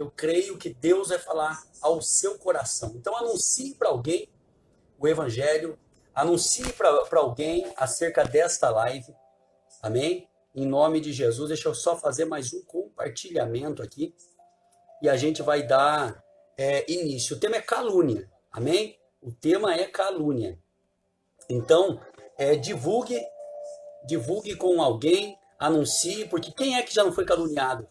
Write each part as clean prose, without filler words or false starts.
eu creio que Deus vai falar ao seu coração. Então anuncie para alguém o evangelho, anuncie para alguém acerca desta live, amém? Em nome de Jesus, deixa eu só fazer mais um compartilhamento aqui e a gente vai dar início. O tema é calúnia, amém? O tema é calúnia. Então, divulgue com alguém, anuncie, porque quem é que já não foi caluniado?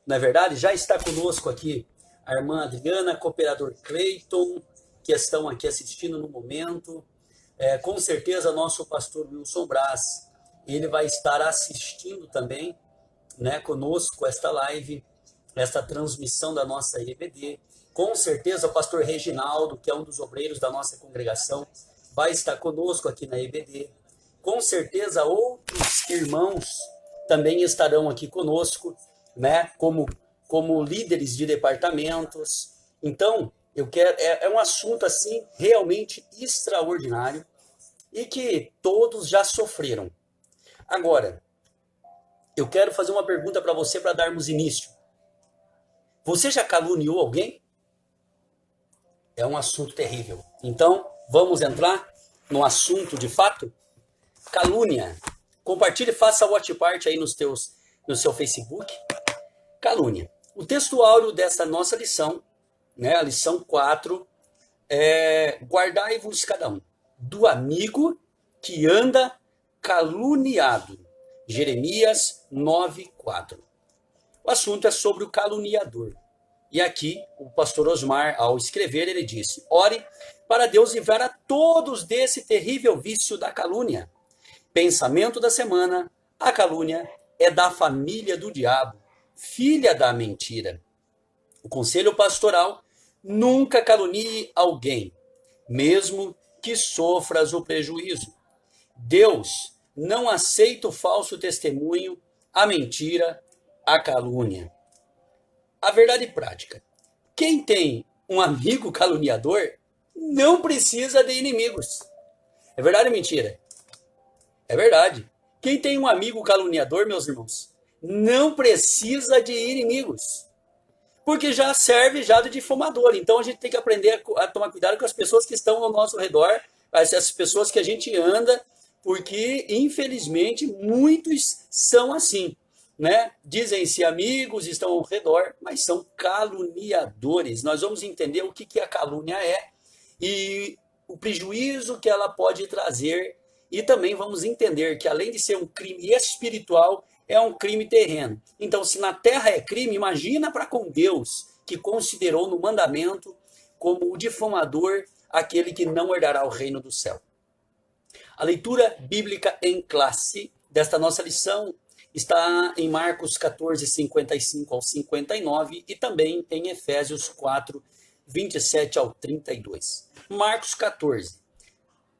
Não é verdade? Já está conosco aqui a irmã Adriana, cooperador Cleiton, que estão aqui assistindo no momento. Com certeza, nosso pastor Wilson Braz, ele vai estar assistindo também, né, conosco esta live, esta transmissão da nossa EBD. Com certeza, o pastor Reginaldo, que é um dos obreiros da nossa congregação, vai estar conosco aqui na EBD. Com certeza, outros irmãos também estarão aqui conosco, né, como líderes de departamentos. Então, eu quero, é um assunto assim realmente extraordinário e que todos já sofreram. Agora, eu quero fazer uma pergunta para você para darmos início. Você já caluniou alguém? É um assunto terrível. Então, vamos entrar no assunto de fato? Calúnia. Compartilhe, faça watch party aí no seu Facebook. Calúnia. O texto áureo dessa nossa lição, né, a lição 4, guardai-vos cada um do amigo que anda caluniado. Jeremias 9:4. O assunto é sobre o caluniador. E aqui, o pastor Osmar, ao escrever, ele disse: ore para Deus livrar a todos desse terrível vício da calúnia. Pensamento da semana: a calúnia é da família do diabo, filha da mentira. O conselho pastoral: nunca calunie alguém, mesmo que sofras o prejuízo. Deus não aceita o falso testemunho, a mentira, a calúnia. A verdade prática: quem tem um amigo caluniador não precisa de inimigos. É verdade ou mentira? É verdade. Quem tem um amigo caluniador, meus irmãos, não precisa de inimigos, porque já serve já de difamador. Então a gente tem que aprender a tomar cuidado com as pessoas que estão ao nosso redor, essas pessoas que a gente anda, porque infelizmente muitos são assim, né? Dizem-se amigos, estão ao redor, mas são caluniadores. Nós vamos entender o que a calúnia é e o prejuízo que ela pode trazer. E também vamos entender que, além de ser um crime espiritual, é um crime terreno. Então, se na terra é crime, imagina para com Deus, que considerou no mandamento como o difamador aquele que não herdará o reino do céu. A leitura bíblica em classe desta nossa lição está em Marcos 14, 55 ao 59 e também em Efésios 4, 27 ao 32. Marcos 14.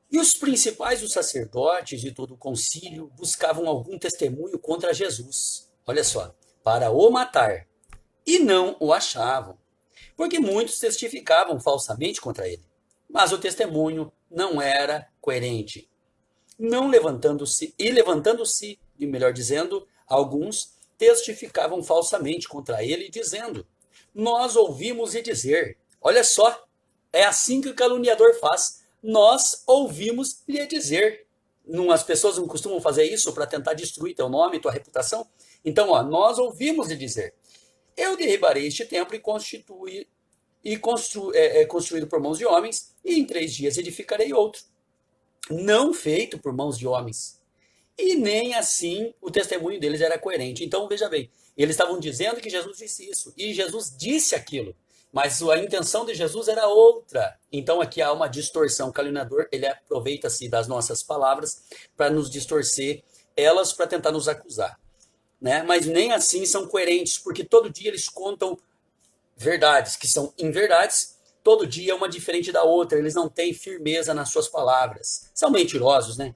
E os principais dos sacerdotes e todo o concílio buscavam algum testemunho contra Jesus, olha só, para o matar, e não o achavam, porque muitos testificavam falsamente contra ele, mas o testemunho não era coerente. Levantando-se, melhor dizendo, alguns testificavam falsamente contra ele, dizendo: nós ouvimos lhe dizer, olha só, é assim que o caluniador faz. Nós ouvimos lhe dizer. As pessoas não costumam fazer isso para tentar destruir teu nome, tua reputação? Então, nós ouvimos lhe dizer: eu derribarei este templo construído por mãos de homens, e em 3 dias edificarei outro, não feito por mãos de homens. E nem assim o testemunho deles era coerente. Então, veja bem, eles estavam dizendo que Jesus disse isso, e Jesus disse aquilo. Mas a intenção de Jesus era outra. Então aqui há uma distorção. O caluniador, ele aproveita-se das nossas palavras para nos distorcer elas, para tentar nos acusar, né? Mas nem assim são coerentes, porque todo dia eles contam verdades que são inverdades. Todo dia uma diferente da outra. Eles não têm firmeza nas suas palavras. São mentirosos, né?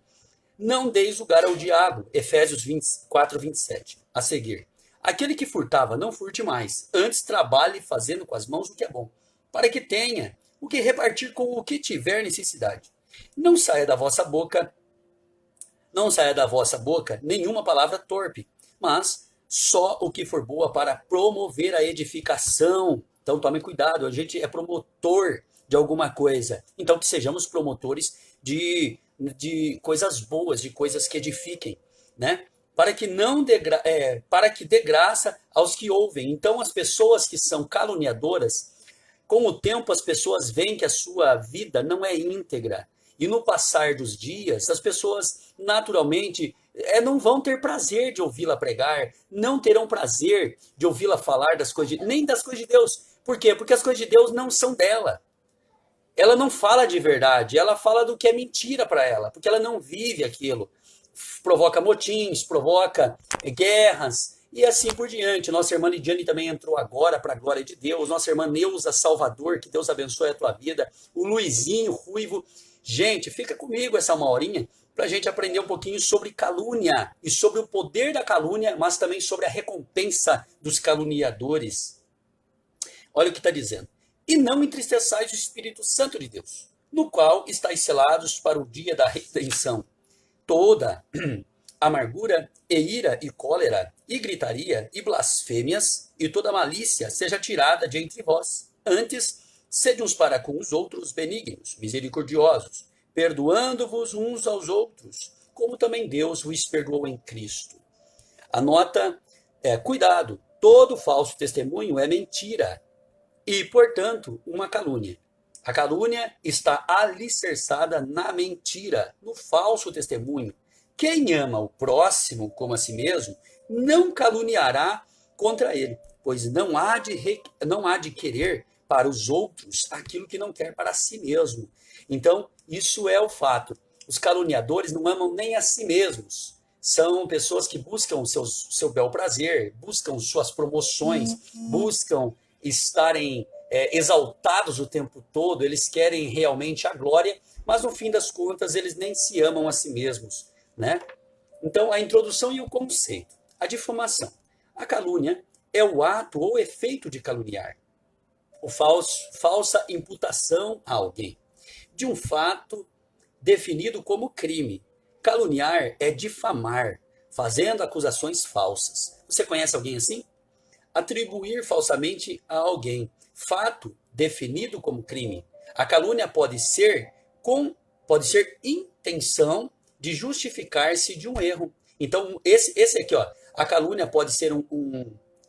Não deis lugar ao diabo. Efésios 24, 27. A seguir: aquele que furtava, não furte mais. Antes trabalhe fazendo com as mãos o que é bom, para que tenha o que repartir com o que tiver necessidade. Não saia da vossa boca nenhuma palavra torpe, mas só o que for boa para promover a edificação. Então tome cuidado, a gente é promotor de alguma coisa. Então que sejamos promotores de coisas boas, de coisas que edifiquem, né? Para que não para que dê graça aos que ouvem. Então as pessoas que são caluniadoras, com o tempo as pessoas veem que a sua vida não é íntegra. E no passar dos dias, as pessoas naturalmente não vão ter prazer de ouvi-la pregar, não terão prazer de ouvi-la falar das coisas, nem das coisas de Deus. Por quê? Porque as coisas de Deus não são dela. Ela não fala de verdade, ela fala do que é mentira para ela, porque ela não vive aquilo. Provoca motins, provoca guerras e assim por diante. Nossa irmã Lidiane também entrou agora para a glória de Deus. Nossa irmã Neuza Salvador, que Deus abençoe a tua vida. O Luizinho Ruivo. Gente, fica comigo essa uma horinha para a gente aprender um pouquinho sobre calúnia e sobre o poder da calúnia, mas também sobre a recompensa dos caluniadores. Olha o que está dizendo. E não entristeçais o Espírito Santo de Deus, no qual estáis selados para o dia da redenção. Toda amargura e ira e cólera e gritaria e blasfêmias e toda malícia seja tirada de entre vós. Antes, sede uns para com os outros benignos, misericordiosos, perdoando-vos uns aos outros, como também Deus vos perdoou em Cristo. A nota é, cuidado, todo falso testemunho é mentira e, portanto, uma calúnia. A calúnia está alicerçada na mentira, no falso testemunho. Quem ama o próximo como a si mesmo, não caluniará contra ele, pois não há de querer para os outros aquilo que não quer para si mesmo. Então, isso é o fato. Os caluniadores não amam nem a si mesmos. São pessoas que buscam seu bel prazer, buscam suas promoções, buscam estarem exaltados o tempo todo, eles querem realmente a glória, mas no fim das contas eles nem se amam a si mesmos, né? Então, a introdução e o conceito. A difamação. A calúnia é o ato ou efeito de caluniar. Falsa imputação a alguém de um fato definido como crime. Caluniar é difamar, fazendo acusações falsas. Você conhece alguém assim? Atribuir falsamente a alguém fato definido como crime. A calúnia pode ser intenção de justificar-se de um erro. Então, esse aqui, ó, a calúnia pode ser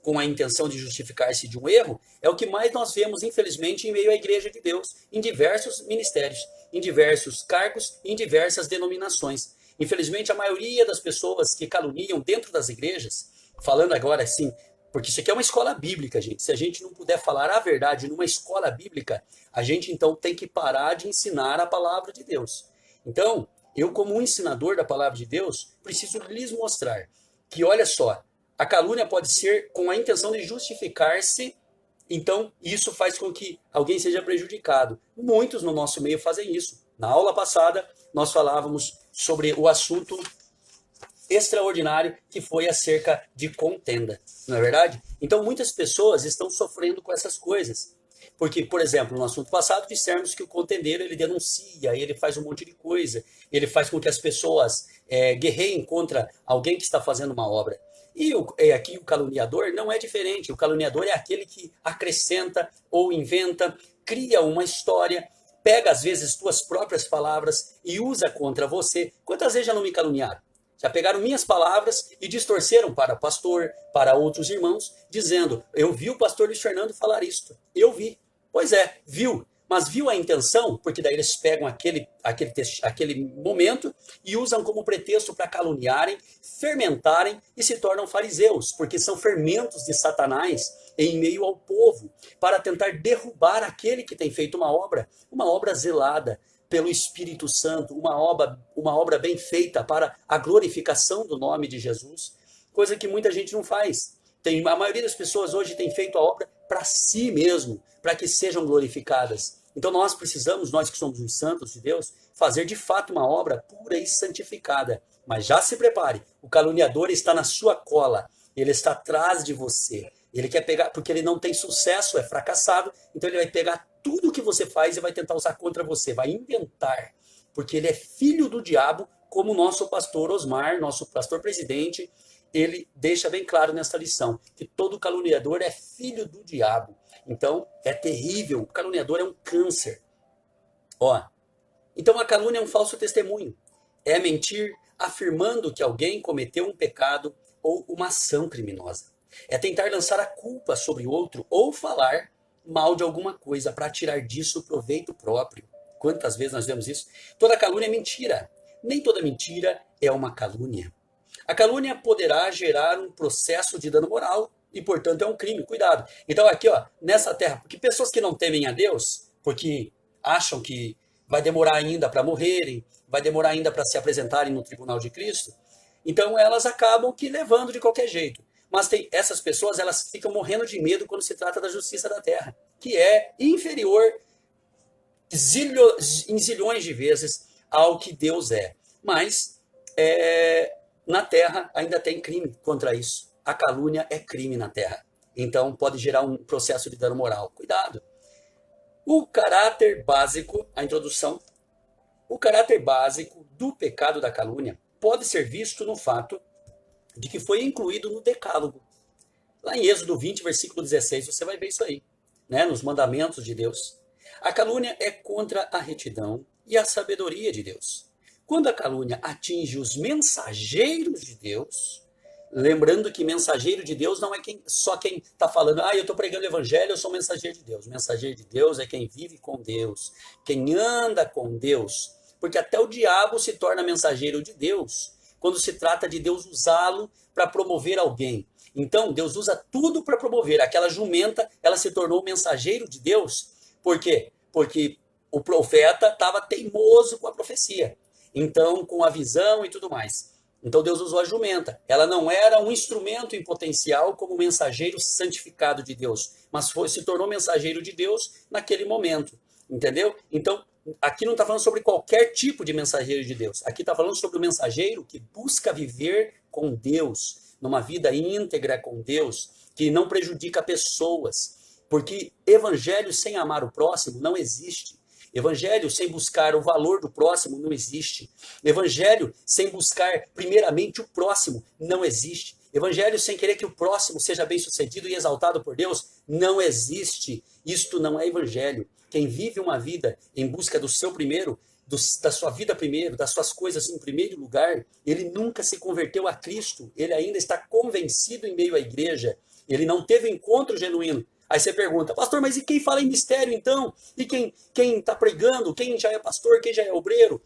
com a intenção de justificar-se de um erro, é o que mais nós vemos, infelizmente, em meio à Igreja de Deus, em diversos ministérios, em diversos cargos, em diversas denominações. Infelizmente, a maioria das pessoas que caluniam dentro das igrejas, falando agora assim, porque isso aqui é uma escola bíblica, gente. Se a gente não puder falar a verdade numa escola bíblica, a gente então tem que parar de ensinar a palavra de Deus. Então, eu como um ensinador da palavra de Deus, preciso lhes mostrar que, olha só, a calúnia pode ser com a intenção de justificar-se, então isso faz com que alguém seja prejudicado. Muitos no nosso meio fazem isso. Na aula passada, nós falávamos sobre o assunto extraordinário que foi acerca de contenda, não é verdade? Então muitas pessoas estão sofrendo com essas coisas. Porque, por exemplo, no assunto passado dissemos que o contendeiro ele denuncia, ele faz um monte de coisa, ele faz com que as pessoas guerreiem contra alguém que está fazendo uma obra. E aqui o caluniador não é diferente. O caluniador é aquele que acrescenta ou inventa, cria uma história, pega às vezes tuas próprias palavras e usa contra você. Quantas vezes já não me caluniaram? Já pegaram minhas palavras e distorceram para o pastor, para outros irmãos, dizendo, eu vi o pastor Luiz Fernando falar isto. Eu vi. Pois é, viu. Mas viu a intenção? Porque daí eles pegam aquele momento e usam como pretexto para caluniarem, fermentarem e se tornam fariseus, porque são fermentos de Satanás em meio ao povo, para tentar derrubar aquele que tem feito uma obra zelada pelo Espírito Santo, uma obra bem feita para a glorificação do nome de Jesus, coisa que muita gente não faz. A maioria das pessoas hoje tem feito a obra para si mesmo, para que sejam glorificadas. Então nós precisamos, nós que somos os santos de Deus, fazer de fato uma obra pura e santificada. Mas já se prepare, o caluniador está na sua cola, ele está atrás de você. Ele quer pegar, porque ele não tem sucesso, é fracassado, então ele vai pegar tudo o que você faz e vai tentar usar contra você, vai inventar, porque ele é filho do diabo, como o nosso pastor Osmar, nosso pastor presidente, ele deixa bem claro nessa lição que todo caluniador é filho do diabo. Então, é terrível. O caluniador é um câncer. Ó, então a calúnia é um falso testemunho. É mentir afirmando que alguém cometeu um pecado ou uma ação criminosa. É tentar lançar a culpa sobre o outro ou falar mal de alguma coisa para tirar disso proveito próprio. Quantas vezes nós vemos isso? Toda calúnia é mentira. Nem toda mentira é uma calúnia. A calúnia poderá gerar um processo de dano moral e, portanto, é um crime. Cuidado. Então, aqui, ó, nessa terra, porque pessoas que não temem a Deus, porque acham que vai demorar ainda para morrerem, vai demorar ainda para se apresentarem no tribunal de Cristo, então elas acabam que levando de qualquer jeito. Mas essas pessoas, elas ficam morrendo de medo quando se trata da justiça da terra, que é inferior em zilhões de vezes ao que Deus é. Mas na terra ainda tem crime contra isso. A calúnia é crime na terra. Então pode gerar um processo de dano moral. Cuidado. O caráter básico, a introdução, o caráter básico do pecado da calúnia pode ser visto no fato de que foi incluído no Decálogo. Lá em Êxodo 20, versículo 16, você vai ver isso aí, né, nos mandamentos de Deus. A calúnia é contra a retidão e a sabedoria de Deus. Quando a calúnia atinge os mensageiros de Deus, lembrando que mensageiro de Deus não é só quem está falando, eu estou pregando o evangelho, eu sou mensageiro de Deus. Mensageiro de Deus é quem vive com Deus, quem anda com Deus. Porque até o diabo se torna mensageiro de Deus quando se trata de Deus usá-lo para promover alguém. Então, Deus usa tudo para promover. Aquela jumenta, ela se tornou mensageiro de Deus. Por quê? Porque o profeta estava teimoso com a profecia. Então, com a visão e tudo mais. Então, Deus usou a jumenta. Ela não era um instrumento em potencial como mensageiro santificado de Deus, mas se tornou mensageiro de Deus naquele momento. Entendeu? Então, aqui não está falando sobre qualquer tipo de mensageiro de Deus. Aqui está falando sobre o mensageiro que busca viver com Deus, numa vida íntegra com Deus, que não prejudica pessoas. Porque evangelho sem amar o próximo não existe. Evangelho sem buscar o valor do próximo não existe. Evangelho sem buscar primeiramente o próximo não existe. Evangelho sem querer que o próximo seja bem-sucedido e exaltado por Deus não existe. Isto não é evangelho. Quem vive uma vida em busca do seu primeiro, da sua vida primeiro, das suas coisas em primeiro lugar, ele nunca se converteu a Cristo. Ele ainda está convencido em meio à igreja. Ele não teve um encontro genuíno. Aí você pergunta, pastor, mas e quem fala em mistério então? E quem está pregando? Quem já é pastor? Quem já é obreiro?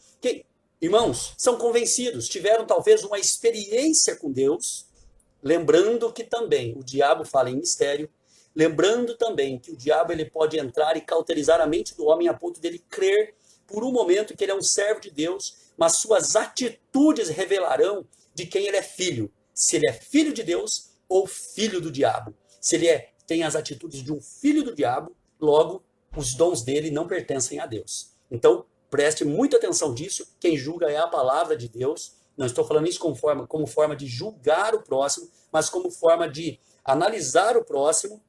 Irmãos, são convencidos, tiveram talvez uma experiência com Deus, lembrando que também o diabo fala em mistério, lembrando também que o diabo ele pode entrar e cauterizar a mente do homem a ponto dele crer por um momento que ele é um servo de Deus, mas suas atitudes revelarão de quem ele é filho. Se ele é filho de Deus ou filho do diabo. Se ele tem as atitudes de um filho do diabo, logo os dons dele não pertencem a Deus. Então, preste muita atenção disso. Quem julga é a palavra de Deus. Não estou falando isso como forma de julgar o próximo, mas como forma de analisar o próximo,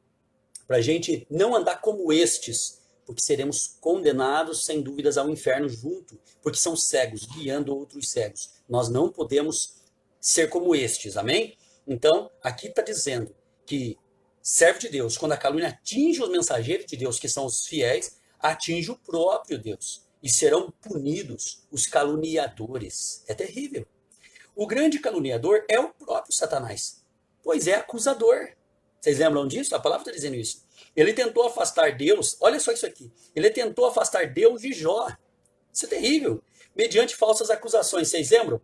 para a gente não andar como estes, porque seremos condenados, sem dúvidas, ao inferno junto, porque são cegos, guiando outros cegos. Nós não podemos ser como estes, amém? Então, aqui está dizendo que servo de Deus, quando a calúnia atinge os mensageiros de Deus, que são os fiéis, atinge o próprio Deus. E serão punidos os caluniadores. É terrível. O grande caluniador é o próprio Satanás, pois é acusador. Vocês lembram disso? A palavra está dizendo isso. Ele tentou afastar Deus, olha só isso aqui. Ele tentou afastar Deus de Jó. Isso é terrível. Mediante falsas acusações. Vocês lembram?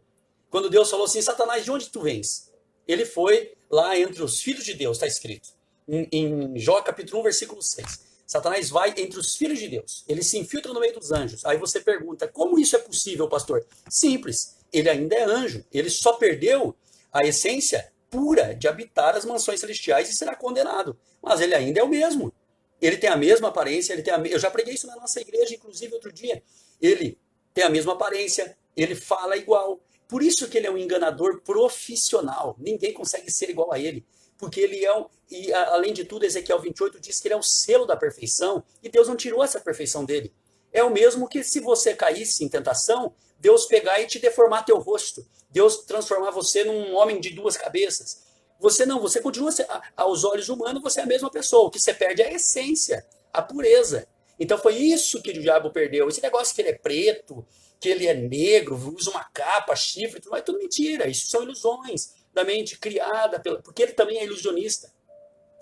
Quando Deus falou assim, Satanás, de onde tu vens? Ele foi lá entre os filhos de Deus, está escrito. Em Jó capítulo 1, versículo 6. Satanás vai entre os filhos de Deus. Ele se infiltra no meio dos anjos. Aí você pergunta, como isso é possível, pastor? Simples. Ele ainda é anjo. Ele só perdeu a essência pura de habitar as mansões celestiais e será condenado. Mas ele ainda é o mesmo. Ele tem a mesma aparência, eu já preguei isso na nossa igreja, inclusive, outro dia. Ele tem a mesma aparência, ele fala igual. Por isso que ele é um enganador profissional. Ninguém consegue ser igual a ele. Porque ele e além de tudo, Ezequiel 28 diz que ele é o selo da perfeição, e Deus não tirou essa perfeição dele. É o mesmo que se você caísse em tentação, Deus pegar e te deformar teu rosto. Deus transformar você num homem de duas cabeças. Você não, você continua, aos olhos humanos, você é a mesma pessoa. O que você perde é a essência, a pureza. Então foi isso que o diabo perdeu. Esse negócio que ele é preto, que ele é negro, usa uma capa, chifre, tudo, é tudo mentira. Isso são ilusões da mente criada, porque ele também é ilusionista.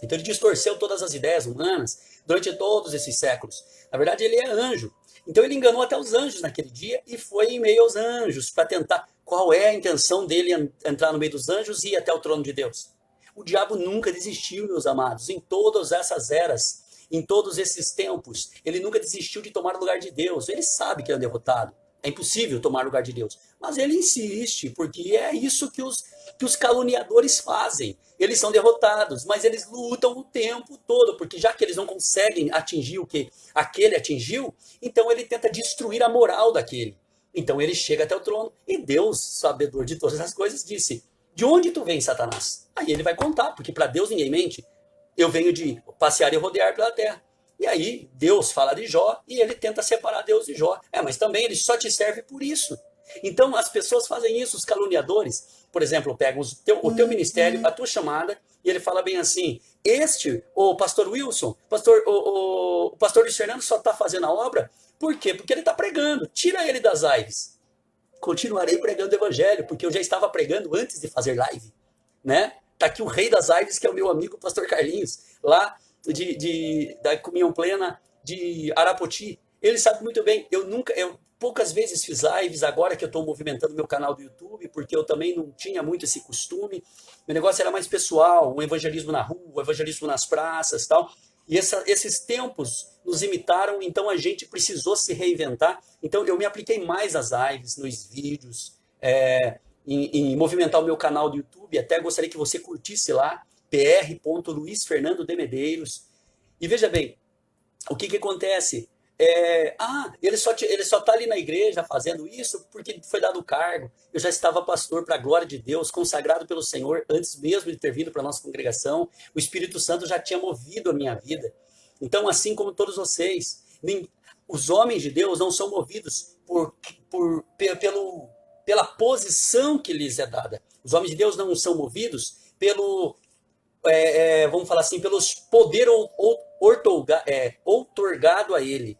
Então ele distorceu todas as ideias humanas durante todos esses séculos. Na verdade, ele é anjo. Então ele enganou até os anjos naquele dia e foi em meio aos anjos para tentar. Qual é a intenção dele entrar no meio dos anjos e ir até o trono de Deus? O diabo nunca desistiu, meus amados, em todas essas eras, em todos esses tempos. Ele nunca desistiu de tomar o lugar de Deus. Ele sabe que é derrotado. É impossível tomar o lugar de Deus. Mas ele insiste, porque é isso que os caluniadores fazem. Eles são derrotados, mas eles lutam o tempo todo, porque já que eles não conseguem atingir o que aquele atingiu, então ele tenta destruir a moral daquele. Então ele chega até o trono e Deus, sabedor de todas as coisas, disse: de onde tu vem, Satanás? Aí ele vai contar, porque para Deus ninguém mente. Eu venho de passear e rodear pela terra. E aí Deus fala de Jó e ele tenta separar Deus de Jó. Mas também ele só te serve por isso. Então as pessoas fazem isso, os caluniadores, por exemplo, pegam o teu ministério, a tua chamada, e ele fala bem assim: o pastor Wilson, o pastor Luiz Fernando só está fazendo a obra, por quê? Porque ele está pregando, tira ele das lives. Continuarei pregando o evangelho, porque eu já estava pregando antes de fazer live, né? Tá aqui o rei das lives, que é o meu amigo pastor Carlinhos, lá da Comunhão Plena de Arapoti. Ele sabe muito bem, eu poucas vezes fiz lives, agora que eu estou movimentando meu canal do YouTube, porque eu também não tinha muito esse costume. Meu negócio era mais pessoal, um evangelismo na rua, um evangelismo nas praças, tal. E esses tempos nos imitaram, então a gente precisou se reinventar. Então eu me apliquei mais às lives, nos vídeos, em movimentar o meu canal do YouTube. Até gostaria que você curtisse lá, pr.luizfernando.de.medeiros. E veja bem, o que acontece? Ele só está ali na igreja fazendo isso porque foi dado o cargo. Eu já estava pastor para a glória de Deus, consagrado pelo Senhor, antes mesmo de ter vindo para a nossa congregação. O Espírito Santo já tinha movido a minha vida. Então, assim como todos vocês, os homens de Deus não são movidos pela posição que lhes é dada. Os homens de Deus não são movidos vamos falar assim, pelos poderes outorgado a ele.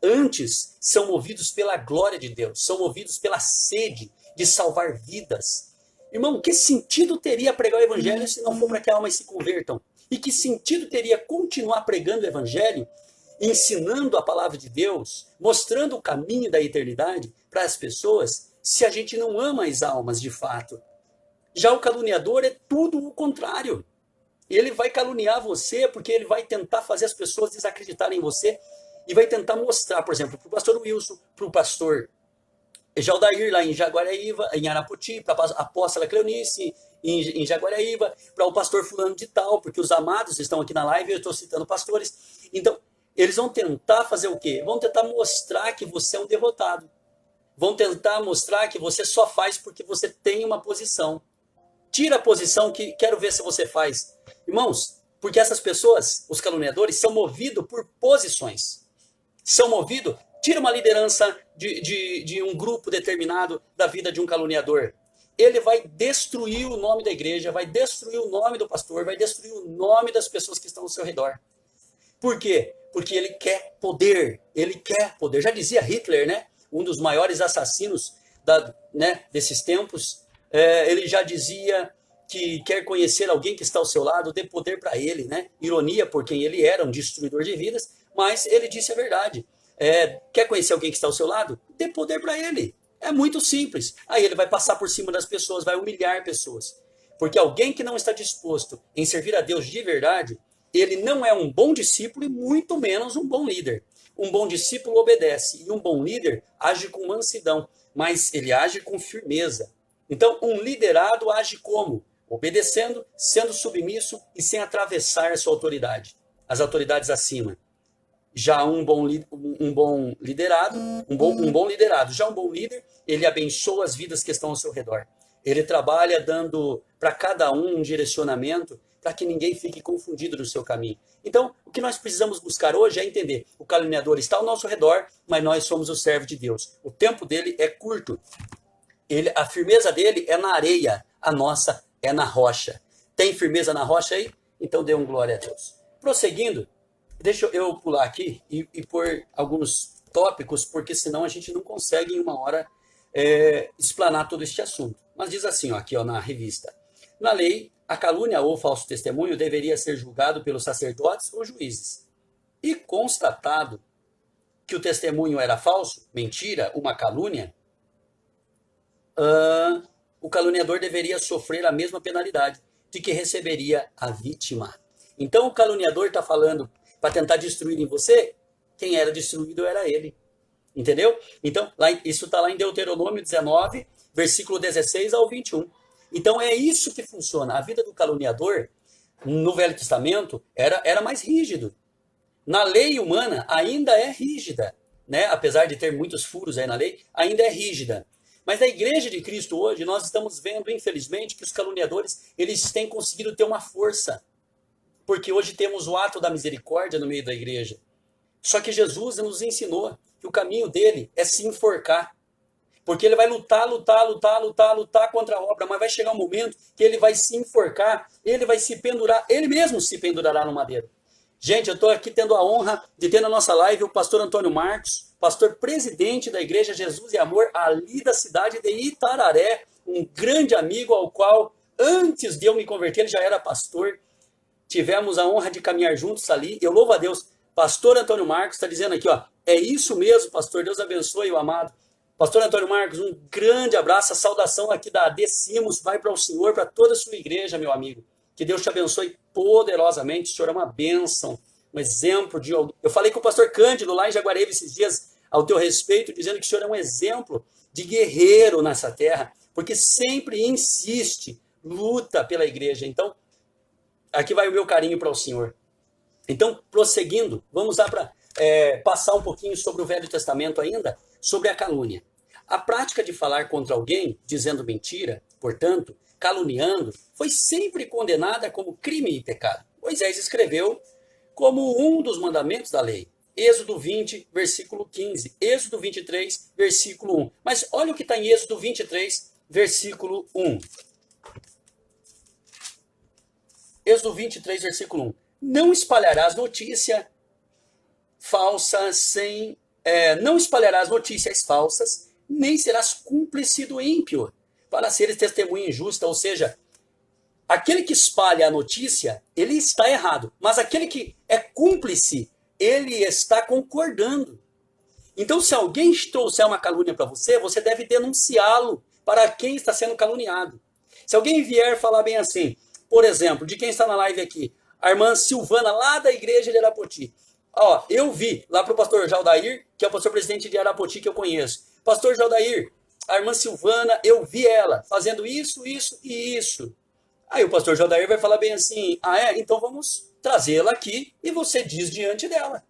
Antes, são movidos pela glória de Deus, são movidos pela sede de salvar vidas. Irmão, que sentido teria pregar o evangelho se não for para que almas se convertam? E que sentido teria continuar pregando o evangelho, ensinando a palavra de Deus, mostrando o caminho da eternidade para as pessoas, se a gente não ama as almas de fato? Já o caluniador é tudo o contrário. Ele vai caluniar você porque ele vai tentar fazer as pessoas desacreditarem em você e vai tentar mostrar, por exemplo, para o pastor Wilson, para o pastor Jaldair lá em Jaguaraíva, em Arapoti, para a apóstola Cleonice em Jaguaraíva, para o pastor fulano de tal, porque os amados estão aqui na live e eu estou citando pastores. Então, eles vão tentar fazer o quê? Vão tentar mostrar que você é um derrotado. Vão tentar mostrar que você só faz porque você tem uma posição. Tira a posição que quero ver se você faz. Irmãos, porque essas pessoas, os caluniadores, são movidos por posições. São movidos, tira uma liderança de um grupo determinado da vida de um caluniador. Ele vai destruir o nome da igreja, vai destruir o nome do pastor, vai destruir o nome das pessoas que estão ao seu redor. Por quê? Porque ele quer poder. Ele quer poder. Já dizia Hitler, né? Um dos maiores assassinos desses tempos. Ele já dizia que quer conhecer alguém que está ao seu lado, dê poder para ele, né? Ironia por quem ele era, um destruidor de vidas, mas ele disse a verdade. Quer conhecer alguém que está ao seu lado? Dê poder para ele. É muito simples. Aí ele vai passar por cima das pessoas, vai humilhar pessoas. Porque alguém que não está disposto em servir a Deus de verdade, ele não é um bom discípulo e muito menos um bom líder. Um bom discípulo obedece e um bom líder age com mansidão, mas ele age com firmeza. Então, um liderado age como? Obedecendo, sendo submisso e sem atravessar a sua autoridade, as autoridades acima. Já um bom liderado, já um bom líder, ele abençoa as vidas que estão ao seu redor. Ele trabalha dando para cada um direcionamento para que ninguém fique confundido no seu caminho. Então, o que nós precisamos buscar hoje é entender: o caluniador está ao nosso redor, mas nós somos o servo de Deus. O tempo dele é curto. A firmeza dele é na areia, a nossa é na rocha. Tem firmeza na rocha aí? Então dê um glória a Deus. Prosseguindo, deixa eu pular aqui e pôr alguns tópicos, porque senão a gente não consegue em uma hora explanar todo este assunto. Mas diz assim, ó, aqui ó, na revista. Na lei, a calúnia ou falso testemunho deveria ser julgado pelos sacerdotes ou juízes. E constatado que o testemunho era falso, mentira, uma calúnia, o caluniador deveria sofrer a mesma penalidade de que receberia a vítima. Então o caluniador está falando para tentar destruir em você, quem era destruído era ele. Entendeu? Então, isso está lá em Deuteronômio 19, versículo 16 ao 21. Então é isso que funciona. A vida do caluniador, no Velho Testamento, era mais rígido. Na lei humana, ainda é rígida, né? Apesar de ter muitos furos aí na lei, ainda é rígida. Mas na Igreja de Cristo hoje, nós estamos vendo, infelizmente, que os caluniadores eles têm conseguido ter uma força. Porque hoje temos o ato da misericórdia no meio da igreja. Só que Jesus nos ensinou que o caminho dele é se enforcar. Porque ele vai lutar contra a obra, mas vai chegar um momento que ele vai se enforcar, ele vai se pendurar, ele mesmo se pendurará no madeiro. Gente, eu estou aqui tendo a honra de ter na nossa live o pastor Antônio Marcos, pastor presidente da Igreja Jesus e Amor, ali da cidade de Itararé, um grande amigo ao qual, antes de eu me converter, ele já era pastor. Tivemos a honra de caminhar juntos ali. Eu louvo a Deus. Pastor Antônio Marcos está dizendo aqui, ó, é isso mesmo, pastor, Deus abençoe o amado. Pastor Antônio Marcos, um grande abraço, a saudação aqui da Decimos vai para o Senhor, para toda a sua igreja, meu amigo. Que Deus te abençoe poderosamente, o Senhor é uma bênção, um exemplo de... Eu falei com o pastor Cândido lá em Jaguareira esses dias ao teu respeito, dizendo que o Senhor é um exemplo de guerreiro nessa terra, porque sempre insiste, luta pela igreja. Então, aqui vai o meu carinho para o Senhor. Então, prosseguindo, vamos lá para passar um pouquinho sobre o Velho Testamento ainda, sobre a calúnia. A prática de falar contra alguém, dizendo mentira, portanto, caluniando, foi sempre condenada como crime e pecado. Moisés escreveu como um dos mandamentos da lei. Êxodo 20, versículo 15. Êxodo 23, versículo 1. Mas olha o que está em Êxodo 23, versículo 1. Êxodo 23, versículo 1. Não espalharás notícia falsa não espalharás notícias falsas, nem serás cúmplice do ímpio, para seres testemunha injusta. Ou seja, aquele que espalha a notícia, ele está errado. Mas aquele que é cúmplice, ele está concordando. Então, se alguém trouxer uma calúnia para você, você deve denunciá-lo para quem está sendo caluniado. Se alguém vier falar bem assim, por exemplo, de quem está na live aqui, a irmã Silvana, lá da igreja de Arapoti. Ó, eu vi lá para o pastor Jaldair, que é o pastor presidente de Arapoti que eu conheço. Pastor Jaldair, a irmã Silvana, eu vi ela fazendo isso, isso e isso. Aí o pastor Jaldair vai falar bem assim, então vamos trazê-la aqui e você diz diante dela.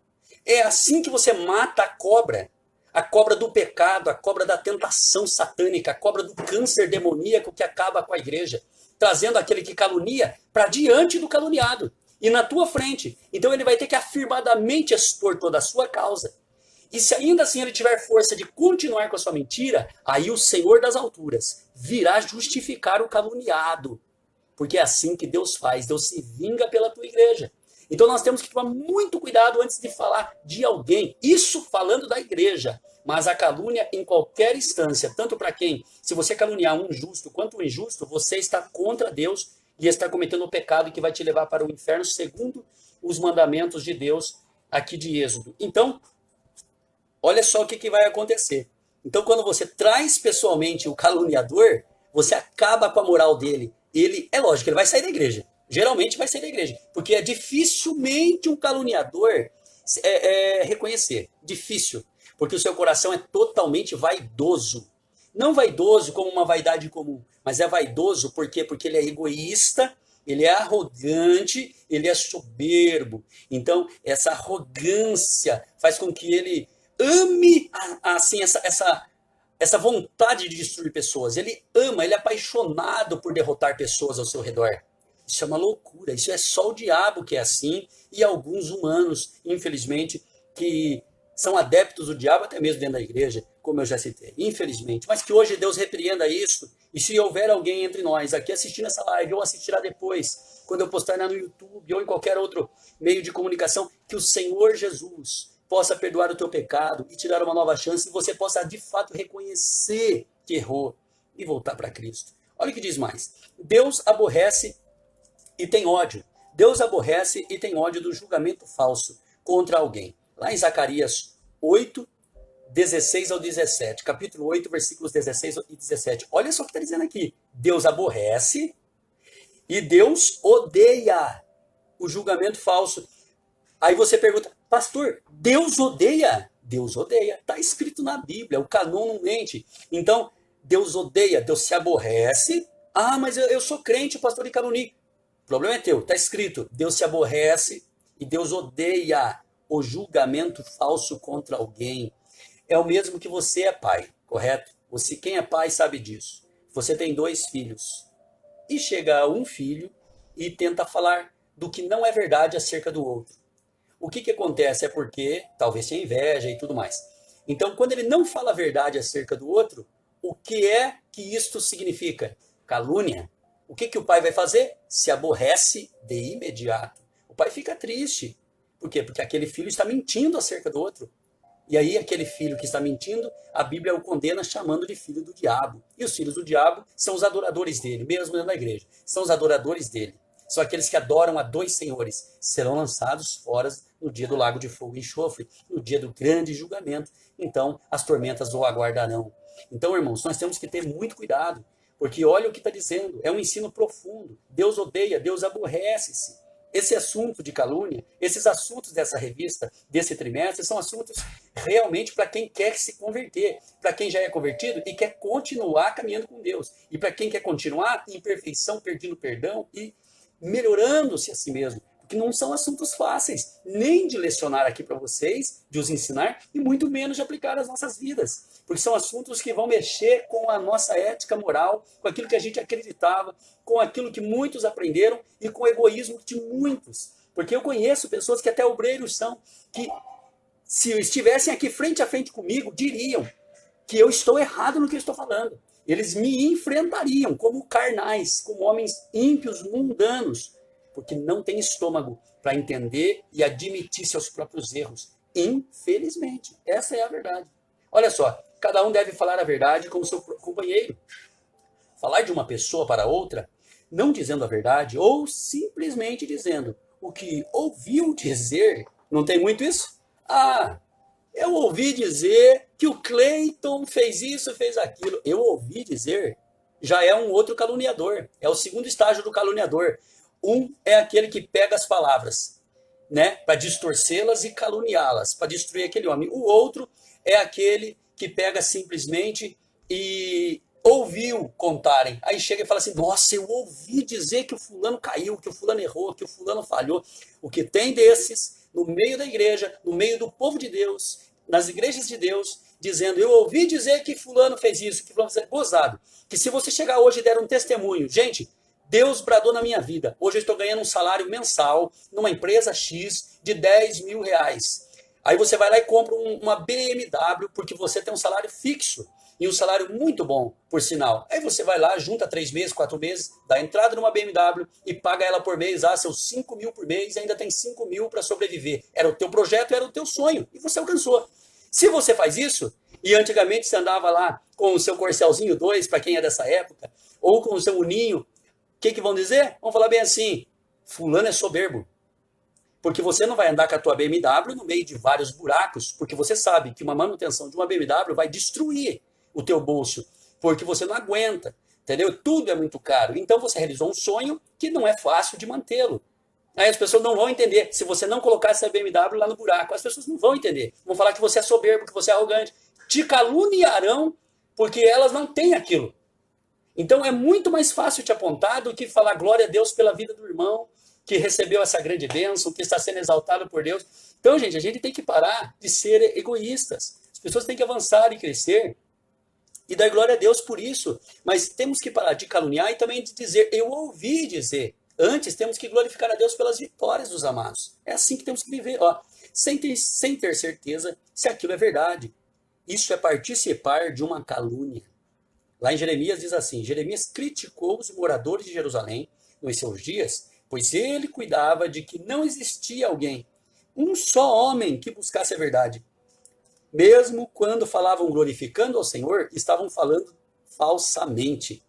É assim que você mata a cobra do pecado, a cobra da tentação satânica, a cobra do câncer demoníaco que acaba com a igreja, trazendo aquele que calunia para diante do caluniado e na tua frente. Então ele vai ter que afirmadamente expor toda a sua causa. E se ainda assim ele tiver força de continuar com a sua mentira, aí o Senhor das alturas virá justificar o caluniado. Porque é assim que Deus faz, Deus se vinga pela tua igreja. Então nós temos que tomar muito cuidado antes de falar de alguém. Isso falando da igreja. Mas a calúnia em qualquer instância, tanto para quem, se você caluniar um justo quanto um injusto, você está contra Deus e está cometendo um pecado que vai te levar para o inferno, segundo os mandamentos de Deus aqui de Êxodo. Então, olha só o que vai acontecer. Então, quando você traz pessoalmente o caluniador, você acaba com a moral dele. Ele, é lógico, ele vai sair da igreja. Geralmente vai sair da igreja. Porque é dificilmente um caluniador reconhecer. Difícil. Porque o seu coração é totalmente vaidoso. Não vaidoso como uma vaidade comum, mas é vaidoso por quê? Porque ele é egoísta, ele é arrogante, ele é soberbo. Então, essa arrogância faz com que ele ame assim, essa vontade de destruir pessoas. Ele ama, ele é apaixonado por derrotar pessoas ao seu redor. Isso é uma loucura, isso é só o diabo que é assim, e alguns humanos, infelizmente, que são adeptos do diabo até mesmo dentro da igreja. como eu já citei, infelizmente. Mas que hoje Deus repreenda isso. E se houver alguém entre nós aqui assistindo essa live, ou assistirá depois, quando eu postar no YouTube ou em qualquer outro meio de comunicação, que o Senhor Jesus possa perdoar o teu pecado e te dar uma nova chance, e você possa de fato reconhecer que errou e voltar para Cristo. Olha o que diz mais. Deus aborrece e tem ódio. Deus aborrece e tem ódio do julgamento falso contra alguém. Lá em Zacarias 8, 16 ao 17. Capítulo 8, versículos 16 e 17. Olha só o que está dizendo aqui. Deus aborrece e Deus odeia o julgamento falso. Aí você pergunta, pastor, Deus odeia? Deus odeia. Está escrito na Bíblia, o canon não mente. Então, Deus odeia, Deus se aborrece. Ah, mas eu sou crente, o pastor Icaruni. O problema é teu, está escrito. Deus se aborrece e Deus odeia o julgamento falso contra alguém. É o mesmo que você é pai, correto? Você, quem é pai sabe disso. Você tem 2 filhos. E chega um filho e tenta falar do que não é verdade acerca do outro. O que acontece é porque talvez tenha inveja e tudo mais. Então, quando ele não fala a verdade acerca do outro, o que é que isto significa? Calúnia. O que o pai vai fazer? Se aborrece de imediato. O pai fica triste. Por quê? Porque aquele filho está mentindo acerca do outro. E aí, aquele filho que está mentindo, a Bíblia o condena chamando de filho do diabo. E os filhos do diabo são os adoradores dele, mesmo dentro da igreja. São os adoradores dele. São aqueles que adoram a 2 senhores. Serão lançados fora no dia do lago de fogo e enxofre, no dia do grande julgamento. Então, as tormentas o aguardarão. Então, irmãos, nós temos que ter muito cuidado. Porque olha o que está dizendo. É um ensino profundo. Deus odeia, Deus aborrece-se. Esse assunto de calúnia, esses assuntos dessa revista, desse trimestre, são assuntos realmente para quem quer se converter, para quem já é convertido e quer continuar caminhando com Deus, e para quem quer continuar em perfeição, pedindo perdão e melhorando-se a si mesmo. Porque não são assuntos fáceis, nem de lecionar aqui para vocês, de os ensinar, e muito menos de aplicar às nossas vidas. Porque são assuntos que vão mexer com a nossa ética moral, com aquilo que a gente acreditava, com aquilo que muitos aprenderam e com o egoísmo de muitos. Porque eu conheço pessoas que até obreiros são, que se estivessem aqui frente a frente comigo, diriam que eu estou errado no que eu estou falando. Eles me enfrentariam como carnais, como homens ímpios, mundanos, porque não tem estômago para entender e admitir seus próprios erros. Infelizmente, essa é a verdade. Olha só, cada um deve falar a verdade com o seu companheiro. Falar de uma pessoa para outra, não dizendo a verdade, ou simplesmente dizendo o que ouviu dizer. Não tem muito isso? Ah, eu ouvi dizer que o Cleiton fez isso, fez aquilo. Eu ouvi dizer, já é um outro caluniador. É o segundo estágio do caluniador. Um é aquele que pega as palavras, né, para distorcê-las e caluniá-las, para destruir aquele homem. O outro é aquele que pega simplesmente e ouviu contarem. Aí chega e fala assim, nossa, eu ouvi dizer que o fulano caiu, que o fulano errou, que o fulano falhou. O que tem desses no meio da igreja, no meio do povo de Deus, nas igrejas de Deus, dizendo, eu ouvi dizer que fulano fez isso, que fulano fez gozado. Que se você chegar hoje e der um testemunho, gente, Deus bradou na minha vida. Hoje eu estou ganhando um salário mensal numa empresa X de 10 mil reais. Aí você vai lá e compra uma BMW porque você tem um salário fixo e um salário muito bom, por sinal. Aí você vai lá, junta 3 meses, 4 meses, dá entrada numa BMW e paga ela por mês, seus 5 mil por mês e ainda tem 5 mil para sobreviver. Era o teu projeto, era o teu sonho e você alcançou. Se você faz isso, e antigamente você andava lá com o seu Corcelzinho 2, para quem é dessa época, ou com o seu Uninho, o que vão dizer? Vão falar bem assim, fulano é soberbo. Porque você não vai andar com a tua BMW no meio de vários buracos, porque você sabe que uma manutenção de uma BMW vai destruir o teu bolso, porque você não aguenta, entendeu? Tudo é muito caro. Então você realizou um sonho que não é fácil de mantê-lo. Aí as pessoas não vão entender. Se você não colocar essa BMW lá no buraco, as pessoas não vão entender. Vão falar que você é soberbo, que você é arrogante. Te caluniarão porque elas não têm aquilo. Então é muito mais fácil te apontar do que falar glória a Deus pela vida do irmão, que recebeu essa grande bênção, que está sendo exaltado por Deus. Então, gente, a gente tem que parar de ser egoístas. As pessoas têm que avançar e crescer e dar glória a Deus por isso. Mas temos que parar de caluniar e também de dizer, eu ouvi dizer. Antes, temos que glorificar a Deus pelas vitórias dos amados. É assim que temos que viver, ó, sem ter certeza se aquilo é verdade. Isso é participar de uma calúnia. Lá em Jeremias diz assim: Jeremias criticou os moradores de Jerusalém nos seus dias, pois ele cuidava de que não existia alguém, um só homem que buscasse a verdade. Mesmo quando falavam glorificando ao Senhor, estavam falando falsamente.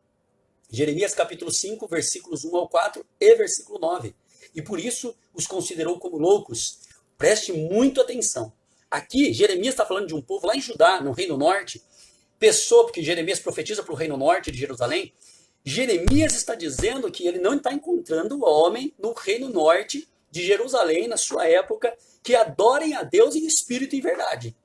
Jeremias capítulo 5, versículos 1 ao 4 e versículo 9. E por isso os considerou como loucos. Preste muito atenção. Aqui, Jeremias está falando de um povo lá em Judá, no Reino Norte. Porque Jeremias profetiza para o Reino Norte de Jerusalém. Jeremias está dizendo que ele não está encontrando homem no Reino Norte de Jerusalém, na sua época, que adorem a Deus em espírito e em verdade.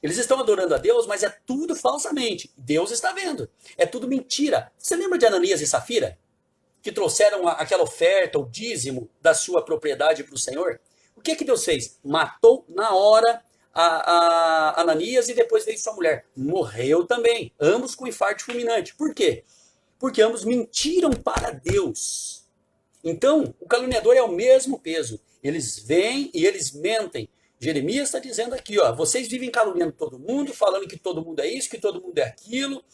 Eles estão adorando a Deus, mas é tudo falsamente. Deus está vendo. É tudo mentira. Você lembra de Ananias e Safira? Que trouxeram aquela oferta, o dízimo da sua propriedade para o Senhor? O que Deus fez? Matou na hora a Ananias e depois veio sua mulher. Morreu também. Ambos com infarto fulminante. Por quê? Porque ambos mentiram para Deus. Então, o caluniador é o mesmo peso. Eles vêm e eles mentem. Jeremias está dizendo aqui, ó, vocês vivem caluniando todo mundo, falando que todo mundo é isso, que todo mundo é aquilo.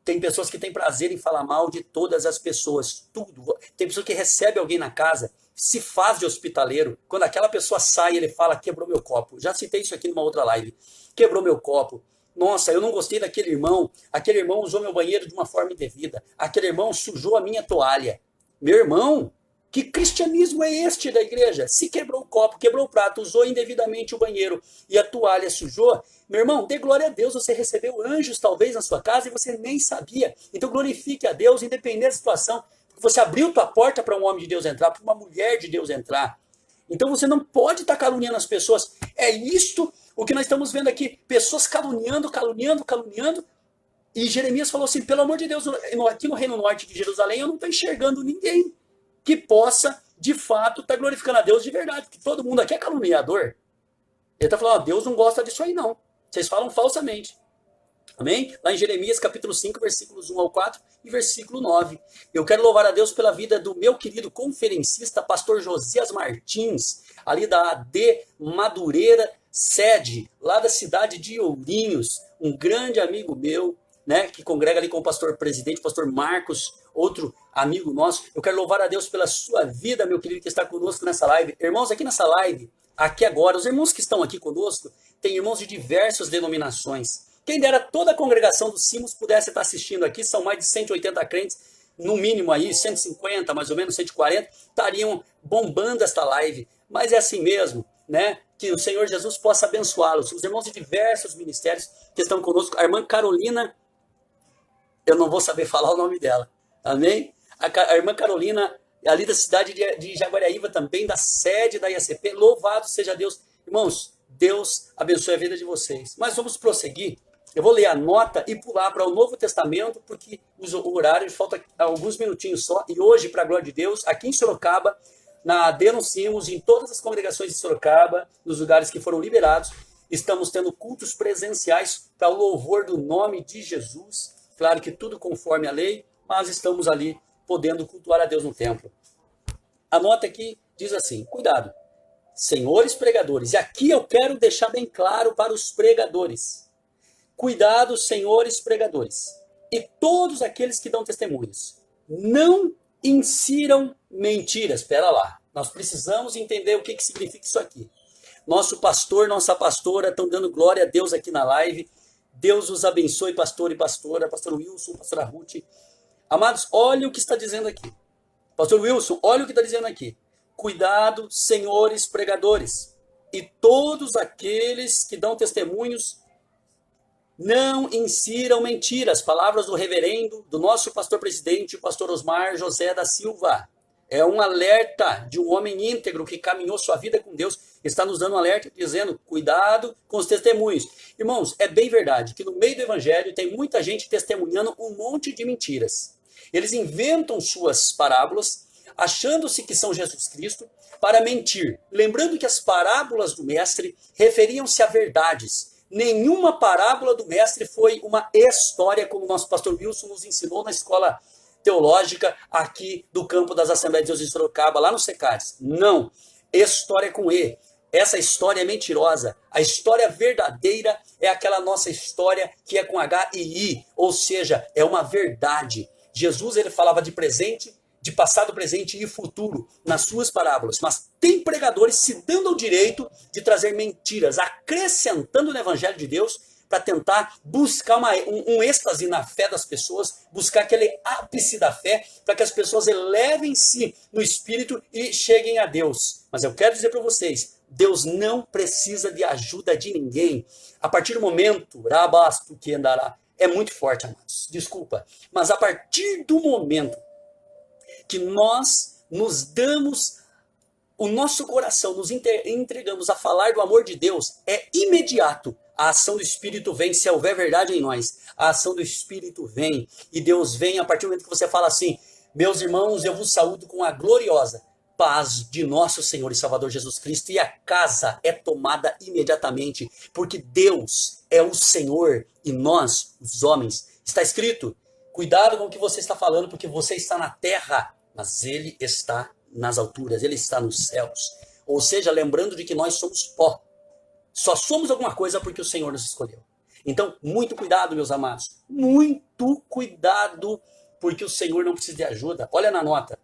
Tem pessoas que têm prazer em falar mal de todas as pessoas, tudo. Tem pessoa que recebe alguém na casa, se faz de hospitaleiro. Quando aquela pessoa sai, ele fala, quebrou meu copo. Já citei isso aqui numa outra live. Quebrou meu copo. Nossa, eu não gostei daquele irmão. Aquele irmão usou meu banheiro de uma forma indevida. Aquele irmão sujou a minha toalha. Meu irmão, que cristianismo é este da igreja? Se quebrou o copo, quebrou o prato, usou indevidamente o banheiro e a toalha sujou, meu irmão, dê glória a Deus, você recebeu anjos talvez na sua casa e você nem sabia. Então glorifique a Deus, independente da situação, porque você abriu tua porta para um homem de Deus entrar, para uma mulher de Deus entrar. Então você não pode estar caluniando as pessoas. É isto o que nós estamos vendo aqui, pessoas caluniando. E Jeremias falou assim, pelo amor de Deus, aqui no Reino Norte de Jerusalém eu não estou enxergando ninguém que possa, de fato, estar glorificando a Deus de verdade. Porque todo mundo aqui é caluniador. Ele está falando, Deus não gosta disso aí não. Vocês falam falsamente. Amém? Lá em Jeremias capítulo 5, versículos 1 ao 4 e versículo 9. Eu quero louvar a Deus pela vida do meu querido conferencista, pastor Josias Martins, ali da AD Madureira Sede, lá da cidade de Ourinhos. Um grande amigo meu, né, que congrega ali com o pastor presidente, pastor Marcos, outro amigo nosso. Eu quero louvar a Deus pela sua vida, meu querido, que está conosco nessa live. Irmãos, aqui nessa live, aqui agora, os irmãos que estão aqui conosco, tem irmãos de diversas denominações. Quem dera toda a congregação do Simos pudesse estar assistindo aqui, são mais de 180 crentes, no mínimo aí, 150, mais ou menos, 140, estariam bombando esta live. Mas é assim mesmo, né? Que o Senhor Jesus possa abençoá-los. Os irmãos de diversos ministérios que estão conosco, a irmã Carolina, eu não vou saber falar o nome dela, amém? A irmã Carolina, ali da cidade de Jaguariaíva também, da sede da IACP, louvado seja Deus. Irmãos, Deus abençoe a vida de vocês. Mas vamos prosseguir. Eu vou ler a nota e pular para o Novo Testamento, porque o horário falta alguns minutinhos só. E hoje, para a glória de Deus, aqui em Sorocaba, na Denunciamos, em todas as congregações de Sorocaba, nos lugares que foram liberados, estamos tendo cultos presenciais para o louvor do nome de Jesus. Claro que tudo conforme a lei, mas estamos ali podendo cultuar a Deus no templo. A nota aqui diz assim, cuidado, senhores pregadores, e aqui eu quero deixar bem claro para os pregadores, cuidado, senhores pregadores, e todos aqueles que dão testemunhos, não insiram mentiras. Espera lá, nós precisamos entender o que significa isso aqui. Nosso pastor, nossa pastora estão dando glória a Deus aqui na live. Deus os abençoe, pastor e pastora, pastor Wilson, pastora Ruth. Amados, olha o que está dizendo aqui. Pastor Wilson, olha o que está dizendo aqui. Cuidado, senhores pregadores, e todos aqueles que dão testemunhos, não insiram mentiras. Palavras do reverendo, do nosso pastor presidente, o pastor Osmar José da Silva. É um alerta de um homem íntegro que caminhou sua vida com Deus. Está nos dando um alerta dizendo, cuidado com os testemunhos. Irmãos, é bem verdade que no meio do evangelho tem muita gente testemunhando um monte de mentiras. Eles inventam suas parábolas, achando-se que são Jesus Cristo, para mentir. Lembrando que as parábolas do mestre referiam-se a verdades. Nenhuma parábola do mestre foi uma história, como o nosso pastor Wilson nos ensinou na escola teológica aqui do campo das Assembleias de Deus em Sorocaba, lá no Secades. Não. História com E. Essa história é mentirosa. A história verdadeira é aquela nossa história que é com H e I, ou seja, é uma verdade. Jesus ele falava de presente, de passado, presente e futuro nas suas parábolas, mas tem pregadores se dando ao direito de trazer mentiras, acrescentando no evangelho de Deus para tentar buscar um êxtase na fé das pessoas, buscar aquele ápice da fé, para que as pessoas elevem-se no espírito e cheguem a Deus. Mas eu quero dizer para vocês, Deus não precisa de ajuda de ninguém. A partir do momento, porque andará, é muito forte, amados, desculpa, mas a partir do momento que nós nos damos o nosso coração, nos entregamos a falar do amor de Deus, é imediato. A ação do Espírito vem, se houver verdade em nós, a ação do Espírito vem, e Deus vem a partir do momento que você fala assim, meus irmãos, eu vos saúdo com a gloriosa paz de nosso Senhor e Salvador Jesus Cristo, e a casa é tomada imediatamente, porque Deus é o Senhor e nós, os homens. Está escrito, cuidado com o que você está falando, porque você está na terra, mas Ele está nas alturas, Ele está nos céus. Ou seja, lembrando de que nós somos pó. Só somos alguma coisa porque o Senhor nos escolheu. Então, muito cuidado, meus amados. Muito cuidado, porque o Senhor não precisa de ajuda. Olha na nota.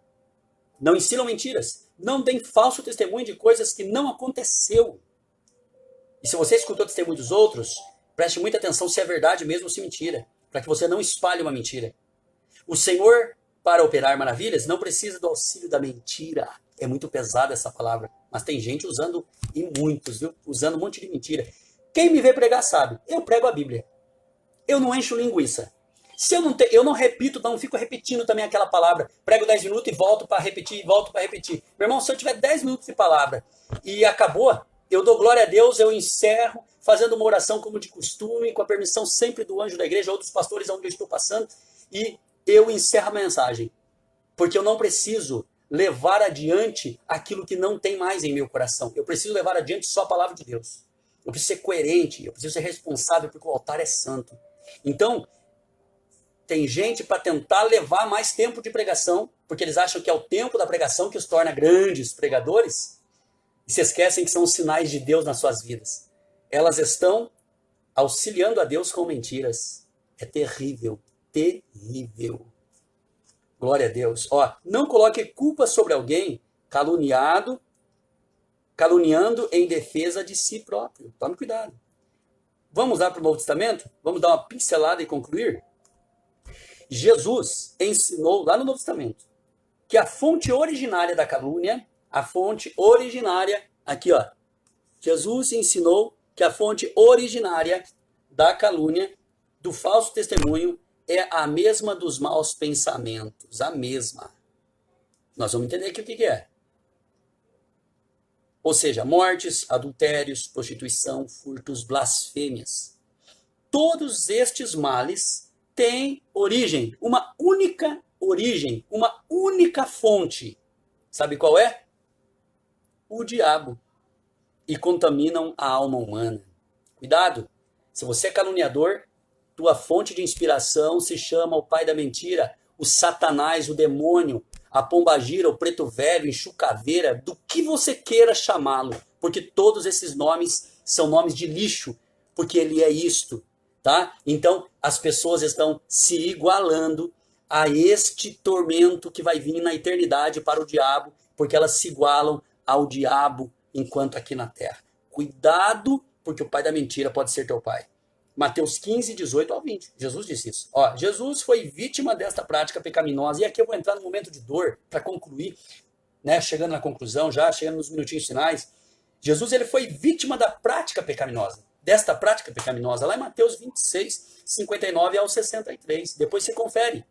Não ensinam mentiras. Não deem falso testemunho de coisas que não aconteceu. E se você escutou o testemunho dos outros, preste muita atenção se é verdade mesmo ou se é mentira, para que você não espalhe uma mentira. O Senhor, para operar maravilhas, não precisa do auxílio da mentira. É muito pesada essa palavra, mas tem gente usando, e muitos, viu? Usando um monte de mentira. Quem me vê pregar sabe, eu prego a Bíblia. Eu não encho linguiça. Se eu não repito, não fico repetindo também aquela palavra. Prego 10 minutos e volto para repetir, volto para repetir. Meu irmão, se eu tiver 10 minutos de palavra e acabou, eu dou glória a Deus, eu encerro, fazendo uma oração como de costume, com a permissão sempre do anjo da igreja ou dos pastores onde eu estou passando, e eu encerro a mensagem. Porque eu não preciso levar adiante aquilo que não tem mais em meu coração. Eu preciso levar adiante só a palavra de Deus. Eu preciso ser coerente, eu preciso ser responsável, porque o altar é santo. Então, tem gente para tentar levar mais tempo de pregação, porque eles acham que é o tempo da pregação que os torna grandes pregadores, e se esquecem que são os sinais de Deus nas suas vidas. Elas estão auxiliando a Deus com mentiras. É terrível, terrível. Glória a Deus. Ó, não coloque culpa sobre alguém caluniando em defesa de si próprio. Tome cuidado. Vamos lá para o Novo Testamento? Vamos dar uma pincelada e concluir? Jesus ensinou lá no Novo Testamento que a fonte originária da calúnia, a fonte originária, aqui ó, Jesus ensinou que a fonte originária da calúnia, do falso testemunho, é a mesma dos maus pensamentos, a mesma. Nós vamos entender aqui o que é. Ou seja, mortes, adultérios, prostituição, furtos, blasfêmias. Todos estes males têm uma única fonte. Sabe qual é? O diabo. E contaminam a alma humana. Cuidado, se você é caluniador, tua fonte de inspiração se chama o pai da mentira, o Satanás, o demônio, a pombagira, o preto velho, enxucaveira, do que você queira chamá-lo, porque todos esses nomes são nomes de lixo, porque ele é isto, tá? Então, as pessoas estão se igualando a este tormento que vai vir na eternidade para o diabo, porque elas se igualam ao diabo enquanto aqui na terra. Cuidado, porque o pai da mentira pode ser teu pai. Mateus 15, 18 ao 20. Jesus disse isso. Ó, Jesus foi vítima desta prática pecaminosa. E aqui eu vou entrar no momento de dor para concluir, né, chegando na conclusão já, chegando nos minutinhos finais. Jesus ele foi vítima da prática pecaminosa. Desta prática pecaminosa, lá em Mateus 26, 59 ao 63. Depois você confere.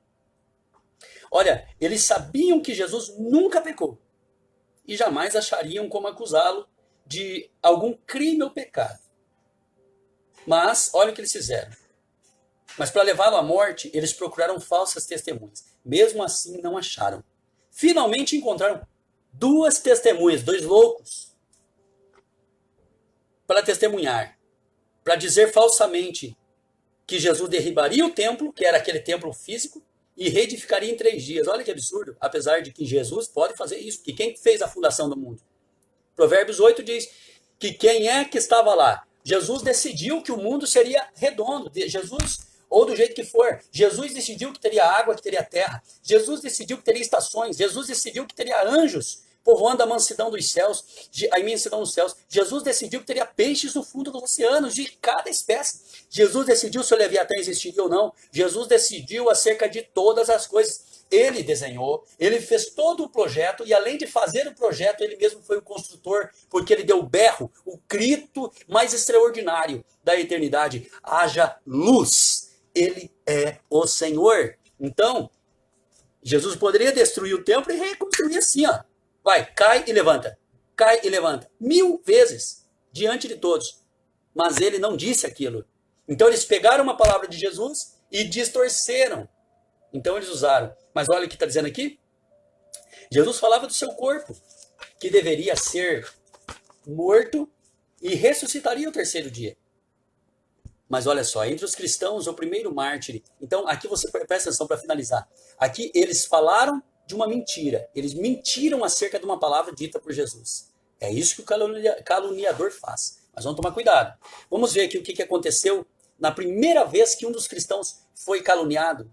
Olha, eles sabiam que Jesus nunca pecou. E jamais achariam como acusá-lo de algum crime ou pecado. Mas, olha o que eles fizeram. Mas para levá-lo à morte, eles procuraram falsas testemunhas. Mesmo assim, não acharam. Finalmente encontraram 2 testemunhas, 2 loucos, para testemunhar, para dizer falsamente que Jesus derribaria o templo, que era aquele templo físico, e reedificaria em 3 dias. Olha que absurdo, apesar de que Jesus pode fazer isso, porque quem fez a fundação do mundo? Provérbios 8 diz que quem é que estava lá? Jesus decidiu que o mundo seria redondo. Jesus, ou do jeito que for. Jesus decidiu que teria água, que teria terra. Jesus decidiu que teria estações. Jesus decidiu que teria anjos povoando a mansidão dos céus, a imensidão dos céus. Jesus decidiu que teria peixes no fundo dos oceanos, de cada espécie. Jesus decidiu se o Leviatã existiria ou não. Jesus decidiu acerca de todas as coisas. Ele desenhou, ele fez todo o projeto, e além de fazer o projeto, ele mesmo foi o construtor, porque ele deu o berro, o grito mais extraordinário da eternidade: haja luz. Ele é o Senhor. Então, Jesus poderia destruir o templo e reconstruir assim, ó. Vai, cai e levanta. Cai e levanta. 1000 vezes diante de todos. Mas ele não disse aquilo. Então eles pegaram uma palavra de Jesus e distorceram. Então eles usaram. Mas olha o que está dizendo aqui. Jesus falava do seu corpo, que deveria ser morto e ressuscitaria o terceiro dia. Mas olha só, entre os cristãos, o primeiro mártir. Então aqui você presta atenção para finalizar. Aqui eles falaram de uma mentira. Eles mentiram acerca de uma palavra dita por Jesus. É isso que o caluniador faz. Mas vamos tomar cuidado. Vamos ver aqui o que aconteceu na primeira vez que um dos cristãos foi caluniado.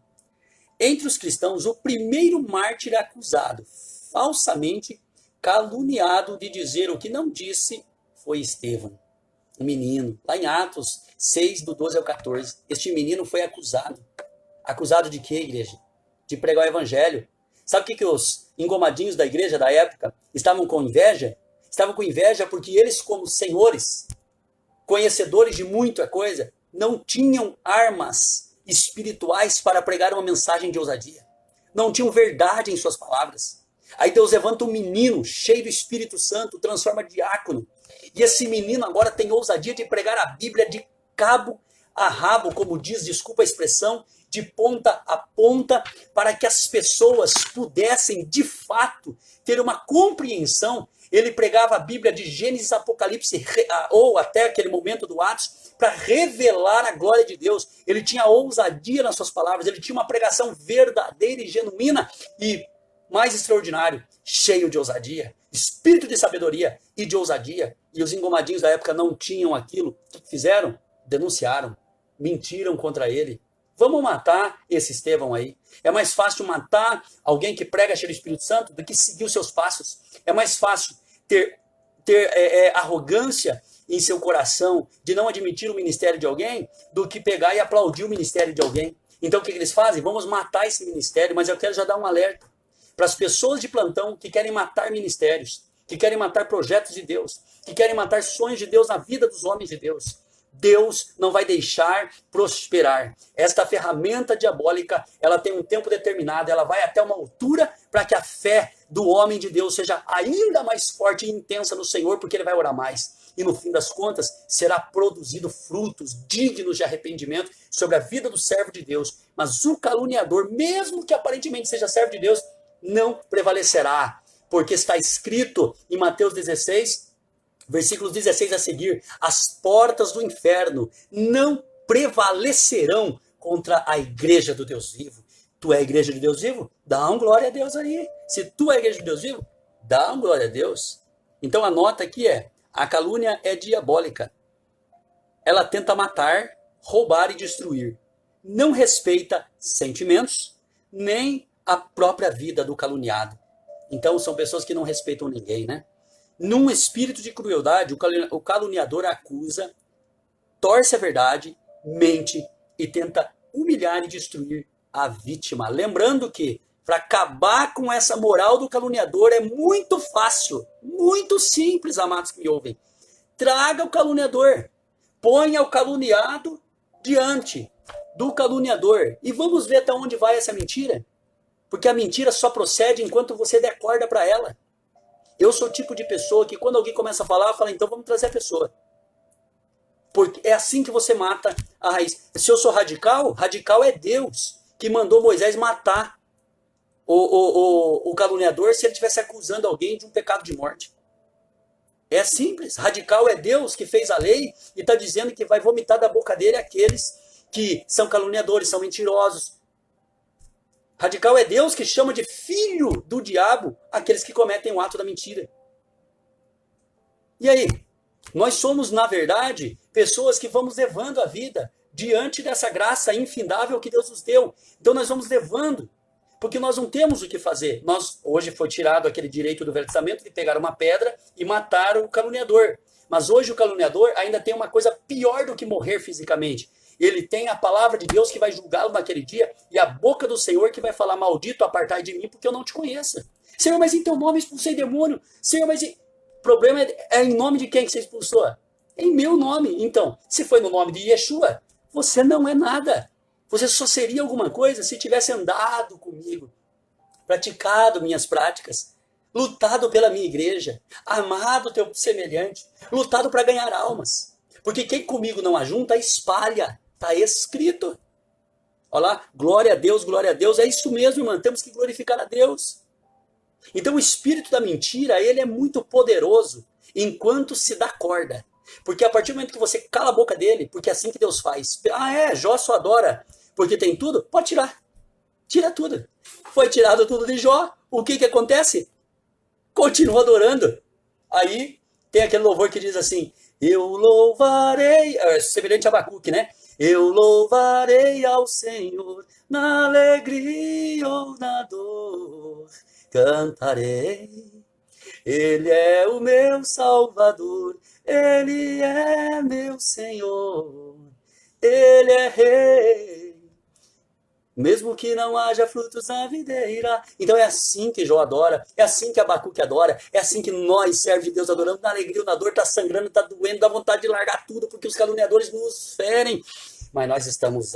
Entre os cristãos, o primeiro mártir acusado, falsamente caluniado de dizer o que não disse, foi Estevão, um menino. Lá em Atos 6, do 12 ao 14. Este menino foi acusado. Acusado de quê, igreja? De pregar o evangelho. Sabe o que os engomadinhos da igreja da época estavam com inveja? Estavam com inveja porque eles, como senhores, conhecedores de muita coisa, não tinham armas espirituais para pregar uma mensagem de ousadia. Não tinham verdade em suas palavras. Aí Deus levanta um menino cheio do Espírito Santo, transforma diácono. E esse menino agora tem ousadia de pregar a Bíblia de cabo a rabo, como diz, desculpa a expressão, de ponta a ponta, para que as pessoas pudessem, de fato, ter uma compreensão. Ele pregava a Bíblia de Gênesis, Apocalipse, ou até aquele momento do Atos, para revelar a glória de Deus. Ele tinha ousadia nas suas palavras, ele tinha uma pregação verdadeira e genuína, e, mais extraordinário, cheio de ousadia, espírito de sabedoria e de ousadia. E os engomadinhos da época não tinham aquilo. O que fizeram? Denunciaram, mentiram contra ele. Vamos matar esse Estevão aí. É mais fácil matar alguém que prega cheio do Espírito Santo do que seguir os seus passos. É mais fácil ter arrogância em seu coração de não admitir o ministério de alguém do que pegar e aplaudir o ministério de alguém. Então o que eles fazem? Vamos matar esse ministério, mas eu quero já dar um alerta para as pessoas de plantão que querem matar ministérios, que querem matar projetos de Deus, que querem matar sonhos de Deus na vida dos homens de Deus. Deus não vai deixar prosperar. Esta ferramenta diabólica, ela tem um tempo determinado, ela vai até uma altura para que a fé do homem de Deus seja ainda mais forte e intensa no Senhor, porque ele vai orar mais. E no fim das contas, será produzido frutos dignos de arrependimento sobre a vida do servo de Deus. Mas o caluniador, mesmo que aparentemente seja servo de Deus, não prevalecerá, porque está escrito em Mateus 16, versículos 16 a seguir: as portas do inferno não prevalecerão contra a igreja do Deus vivo. Tu é a igreja do Deus vivo? Dá um glória a Deus aí. Se tu é a igreja do Deus vivo, dá um glória a Deus. Então a nota aqui é: a calúnia é diabólica. Ela tenta matar, roubar e destruir. Não respeita sentimentos, nem a própria vida do caluniado. Então são pessoas que não respeitam ninguém, né? Num espírito de crueldade, o caluniador acusa, torce a verdade, mente e tenta humilhar e destruir a vítima. Lembrando que, para acabar com essa moral do caluniador, é muito fácil, muito simples, amados que me ouvem. Traga o caluniador, ponha o caluniado diante do caluniador e vamos ver até onde vai essa mentira. Porque a mentira só procede enquanto você der corda para ela. Eu sou o tipo de pessoa que quando alguém começa a falar, eu falo, então vamos trazer a pessoa. Porque é assim que você mata a raiz. Se eu sou radical, radical é Deus que mandou Moisés matar o caluniador se ele estivesse acusando alguém de um pecado de morte. É simples. Radical é Deus que fez a lei e está dizendo que vai vomitar da boca dele aqueles que são caluniadores, são mentirosos. Radical é Deus que chama de filho do diabo aqueles que cometem o ato da mentira. E aí? Nós somos, na verdade, pessoas que vamos levando a vida diante dessa graça infindável que Deus nos deu. Então nós vamos levando, porque nós não temos o que fazer. Hoje foi tirado aquele direito do Velho Testamento de pegar uma pedra e matar o caluniador. Mas hoje o caluniador ainda tem uma coisa pior do que morrer fisicamente. Ele tem a palavra de Deus que vai julgá-lo naquele dia e a boca do Senhor que vai falar: maldito, apartai de mim, porque eu não te conheço. Senhor, mas em teu nome expulsei demônio. Senhor, mas o problema é em nome de quem que você expulsou? Em meu nome. Então, se foi no nome de Yeshua, você não é nada. Você só seria alguma coisa se tivesse andado comigo, praticado minhas práticas, lutado pela minha igreja, amado teu semelhante, lutado para ganhar almas. Porque quem comigo não ajunta, espalha. Está escrito. Olha lá, glória a Deus, é isso mesmo, irmão, temos que glorificar a Deus. Então o espírito da mentira, ele é muito poderoso enquanto se dá corda. Porque a partir do momento que você cala a boca dele, porque é assim que Deus faz. Jó só adora porque tem tudo? Pode tirar. Tira tudo. Foi tirado tudo de Jó, o que acontece? Continua adorando. Aí tem aquele louvor que diz assim: eu louvarei, semelhante a Abacuque, né? Eu louvarei ao Senhor na alegria ou na dor, cantarei. Ele é o meu Salvador, Ele é meu Senhor, Ele é Rei, mesmo que não haja frutos na videira. Então é assim que Jó adora, é assim que Abacuque adora, é assim que nós, servos de Deus, adoramos na alegria ou na dor. Está sangrando, está doendo, dá vontade de largar tudo, porque os caluniadores nos ferem. Mas nós estamos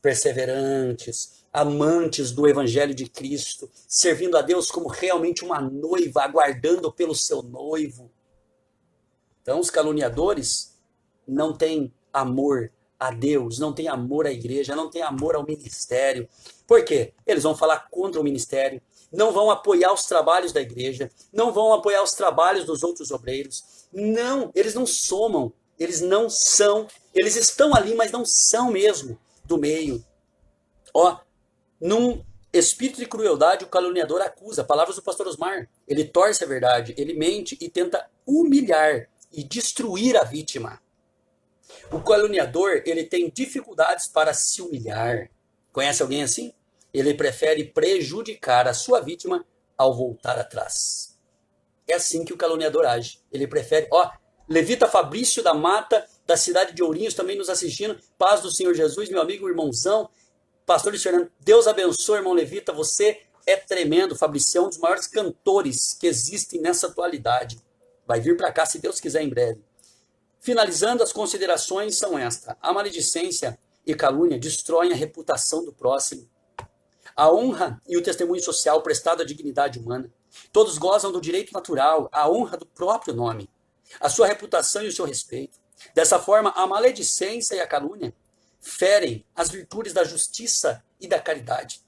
perseverantes, amantes do Evangelho de Cristo, servindo a Deus como realmente uma noiva, aguardando pelo seu noivo. Então os caluniadores não têm amor a Deus, não têm amor à igreja, não têm amor ao ministério. Por quê? Eles vão falar contra o ministério, não vão apoiar os trabalhos da igreja, não vão apoiar os trabalhos dos outros obreiros. Não, eles não somam, eles não são, eles estão ali, mas não são mesmo do meio. Num espírito de crueldade, o caluniador acusa, palavras do pastor Osmar. Ele torce a verdade, ele mente e tenta humilhar e destruir a vítima. O caluniador, ele tem dificuldades para se humilhar. Conhece alguém assim? Ele prefere prejudicar a sua vítima ao voltar atrás. É assim que o caluniador age. Ele prefere... Levita Fabrício da Mata, da cidade de Ourinhos, também nos assistindo. Paz do Senhor Jesus, meu amigo, irmãozão. Pastor Luiz Fernando, Deus abençoe, irmão Levita. Você é tremendo, Fabrício, é um dos maiores cantores que existem nessa atualidade. Vai vir para cá, se Deus quiser, em breve. Finalizando, as considerações são estas. A maledicência e calúnia destroem a reputação do próximo. A honra e o testemunho social prestado à dignidade humana. Todos gozam do direito natural, a honra do próprio nome, a sua reputação e o seu respeito. Dessa forma, a maledicência e a calúnia ferem as virtudes da justiça e da caridade.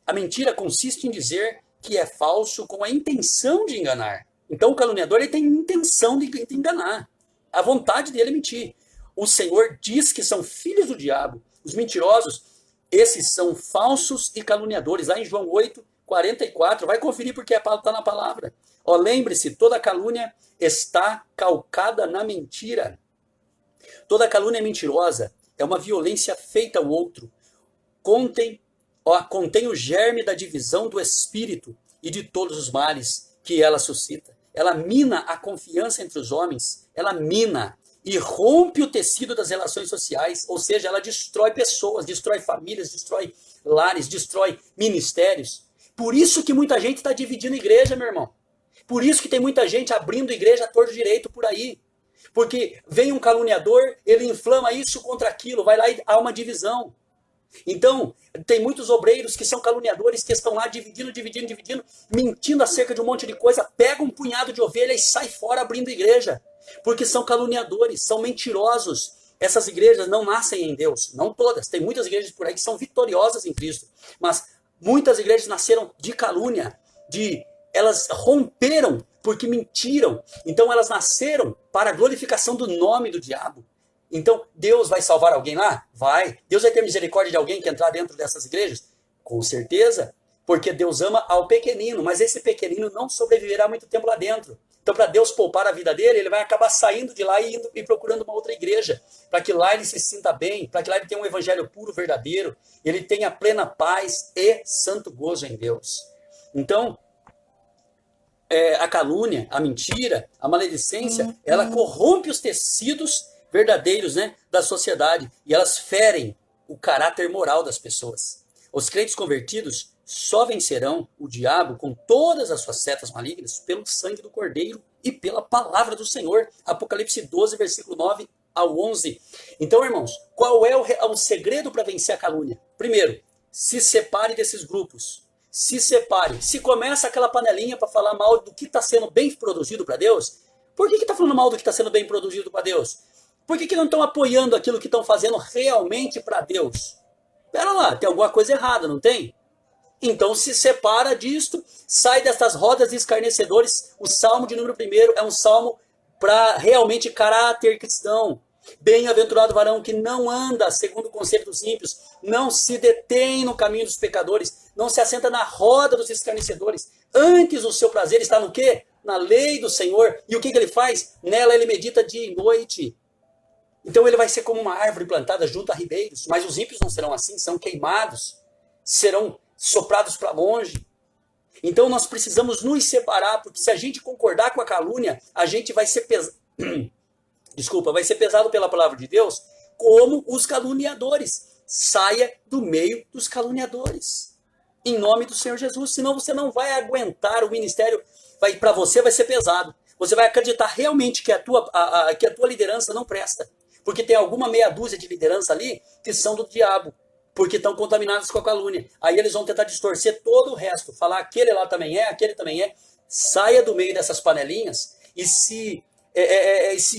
A mentira consiste em dizer que é falso com a intenção de enganar. Então o caluniador, ele tem intenção de enganar. A vontade dele é mentir. O Senhor diz que são filhos do diabo. Os mentirosos, esses são falsos e caluniadores. Lá em João 8, 44, vai conferir porque está na palavra. Lembre-se, toda calúnia está calcada na mentira. Toda calúnia mentirosa é uma violência feita ao outro. Contém o germe da divisão do espírito e de todos os males que ela suscita. Ela mina a confiança entre os homens, ela mina e rompe o tecido das relações sociais, ou seja, ela destrói pessoas, destrói famílias, destrói lares, destrói ministérios. Por isso que muita gente está dividindo igreja, meu irmão. Por isso que tem muita gente abrindo igreja a torto direito por aí. Porque vem um caluniador, ele inflama isso contra aquilo, vai lá e há uma divisão. Então, tem muitos obreiros que são caluniadores, que estão lá dividindo, mentindo acerca de um monte de coisa, pega um punhado de ovelha e sai fora abrindo igreja. Porque são caluniadores, são mentirosos. Essas igrejas não nascem em Deus, não todas. Tem muitas igrejas por aí que são vitoriosas em Cristo. Mas muitas igrejas nasceram de calúnia, elas romperam porque mentiram. Então elas nasceram para a glorificação do nome do diabo. Então, Deus vai salvar alguém lá? Vai. Deus vai ter misericórdia de alguém que entrar dentro dessas igrejas? Com certeza. Porque Deus ama ao pequenino, mas esse pequenino não sobreviverá muito tempo lá dentro. Então, para Deus poupar a vida dele, ele vai acabar saindo de lá e indo e procurando uma outra igreja, para que lá ele se sinta bem, para que lá ele tenha um evangelho puro, verdadeiro, ele tenha plena paz e santo gozo em Deus. Então, a calúnia, a mentira, a maledicência, ela corrompe os tecidos verdadeiros, né, da sociedade, e elas ferem o caráter moral das pessoas. Os crentes convertidos só vencerão o diabo com todas as suas setas malignas pelo sangue do Cordeiro e pela palavra do Senhor. Apocalipse 12, versículo 9 ao 11. Então, irmãos, qual é o segredo para vencer a calúnia? Primeiro, se separe desses grupos. Se separe. Se começa aquela panelinha para falar mal do que está sendo bem produzido para Deus, por que está falando mal do que está sendo bem produzido para Deus? Por que não estão apoiando aquilo que estão fazendo realmente para Deus? Pera lá, tem alguma coisa errada, não tem? Então se separa disto, sai dessas rodas de escarnecedores. O salmo de número 1 é um salmo para realmente caráter cristão. Bem-aventurado o varão que não anda segundo o conselho dos ímpios, não se detém no caminho dos pecadores, não se assenta na roda dos escarnecedores. Antes o seu prazer está no quê? Na lei do Senhor. E o que ele faz? Nela ele medita dia e noite. Então ele vai ser como uma árvore plantada junto a ribeiros. Mas os ímpios não serão assim, serão queimados, serão soprados para longe. Então nós precisamos nos separar, porque se a gente concordar com a calúnia, a gente vai ser vai ser pesado pela palavra de Deus, como os caluniadores. Saia do meio dos caluniadores, em nome do Senhor Jesus, senão você não vai aguentar o ministério, para você vai ser pesado. Você vai acreditar realmente que a tua liderança não presta, porque tem alguma meia dúzia de liderança ali que são do diabo, porque estão contaminados com a calúnia. Aí eles vão tentar distorcer todo o resto, falar aquele lá também é, aquele também é. Saia do meio dessas panelinhas e se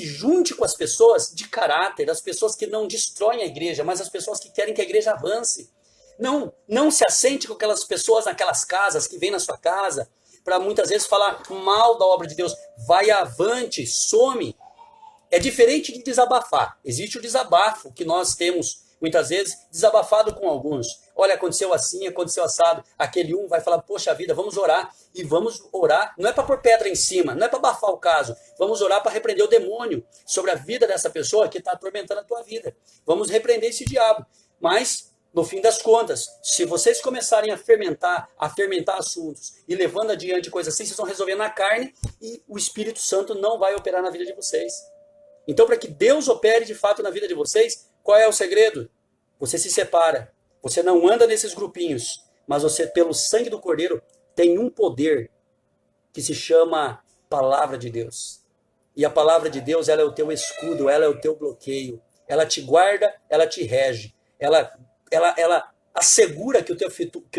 junte com as pessoas de caráter, as pessoas que não destroem a igreja, mas as pessoas que querem que a igreja avance. Não se assente com aquelas pessoas naquelas casas, que vêm na sua casa, para muitas vezes falar mal da obra de Deus. Vai avante, some. É diferente de desabafar. Existe o desabafo que nós temos, muitas vezes, desabafado com alguns. Olha, aconteceu assim, aconteceu assado. Aquele um vai falar, poxa vida, vamos orar. E vamos orar, não é para pôr pedra em cima, não é para abafar o caso. Vamos orar para repreender o demônio sobre a vida dessa pessoa que está atormentando a tua vida. Vamos repreender esse diabo. Mas, no fim das contas, se vocês começarem a fermentar assuntos e levando adiante coisas assim, vocês vão resolver na carne e o Espírito Santo não vai operar na vida de vocês. Então, para que Deus opere de fato na vida de vocês, qual é o segredo? Você se separa. Você não anda nesses grupinhos, mas você, pelo sangue do Cordeiro, tem um poder que se chama Palavra de Deus. E a Palavra de Deus, ela é o teu escudo, ela é o teu bloqueio. Ela te guarda, ela te rege. Ela assegura que o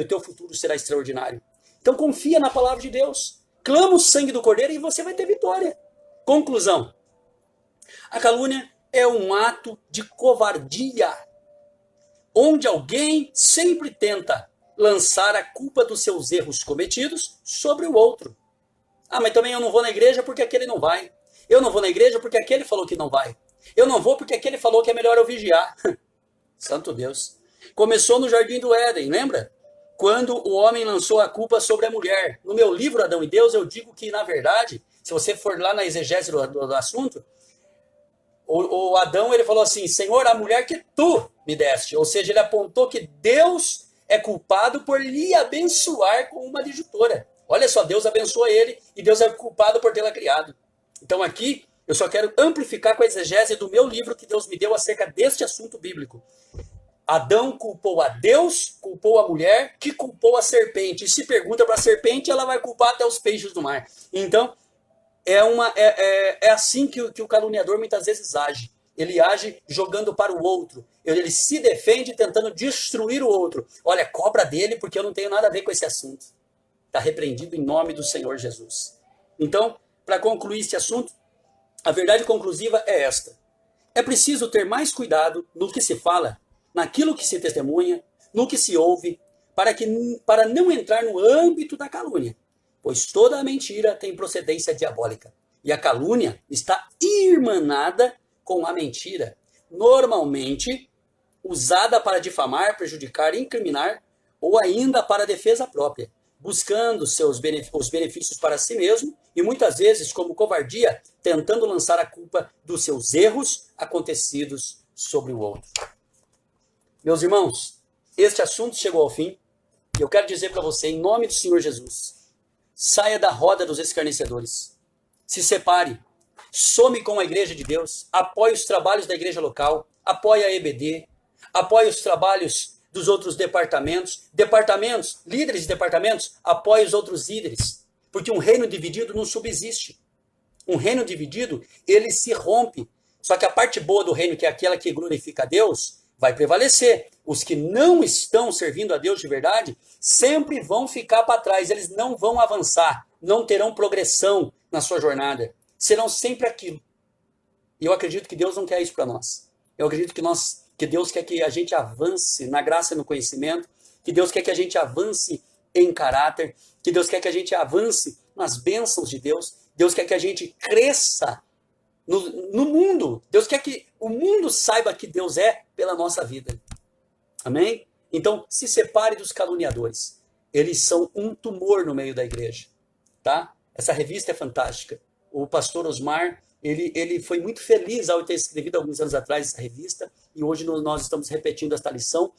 teu futuro será extraordinário. Então confia na Palavra de Deus. Clama o sangue do Cordeiro e você vai ter vitória. Conclusão. A calúnia é um ato de covardia, onde alguém sempre tenta lançar a culpa dos seus erros cometidos sobre o outro. Ah, mas também eu não vou na igreja porque aquele não vai. Eu não vou na igreja porque aquele falou que não vai. Eu não vou porque aquele falou que é melhor eu vigiar. Santo Deus. Começou no Jardim do Éden, lembra? Quando o homem lançou a culpa sobre a mulher. No meu livro Adão e Deus, eu digo que, na verdade, se você for lá na exegese do assunto, o Adão, ele falou assim, Senhor, a mulher que tu me deste. Ou seja, ele apontou que Deus é culpado por lhe abençoar com uma adjutora. Olha só, Deus abençoa ele e Deus é culpado por tê-la criado. Então aqui, eu só quero amplificar com a exegese do meu livro que Deus me deu acerca deste assunto bíblico. Adão culpou a Deus, culpou a mulher, que culpou a serpente. E se pergunta para a serpente, ela vai culpar até os peixes do mar. Então, é assim que o caluniador muitas vezes age. Ele age jogando para o outro. Ele se defende tentando destruir o outro. Olha, cobra dele porque eu não tenho nada a ver com esse assunto. Está repreendido em nome do Senhor Jesus. Então, para concluir esse assunto, a verdade conclusiva é esta. É preciso ter mais cuidado no que se fala, naquilo que se testemunha, no que se ouve, para não entrar no âmbito da calúnia. Pois toda a mentira tem procedência diabólica. E a calúnia está irmanada com a mentira, normalmente usada para difamar, prejudicar, incriminar ou ainda para defesa própria. buscando os benefícios para si mesmo e muitas vezes, como covardia, tentando lançar a culpa dos seus erros acontecidos sobre o outro. Meus irmãos, este assunto chegou ao fim e eu quero dizer para você, em nome do Senhor Jesus, saia da roda dos escarnecedores, se separe, some com a igreja de Deus, apoie os trabalhos da igreja local, apoie a EBD, apoie os trabalhos dos outros departamentos, líderes de departamentos, apoie os outros líderes, porque um reino dividido não subsiste. Um reino dividido, ele se rompe. Só que a parte boa do reino, que é aquela que glorifica a Deus, vai prevalecer. Os que não estão servindo a Deus de verdade, sempre vão ficar para trás, eles não vão avançar, não terão progressão na sua jornada. Serão sempre aquilo. E eu acredito que Deus não quer isso para nós. Eu acredito que Deus quer que a gente avance na graça e no conhecimento, que Deus quer que a gente avance em caráter, que Deus quer que a gente avance nas bênçãos de Deus, Deus quer que a gente cresça no mundo, Deus quer que o mundo saiba que Deus é pela nossa vida. Amém? Então, se separe dos caluniadores. Eles são um tumor no meio da igreja. Tá? Essa revista é fantástica. O pastor Osmar, ele foi muito feliz ao ter escrevido alguns anos atrás essa revista, e hoje nós estamos repetindo esta lição,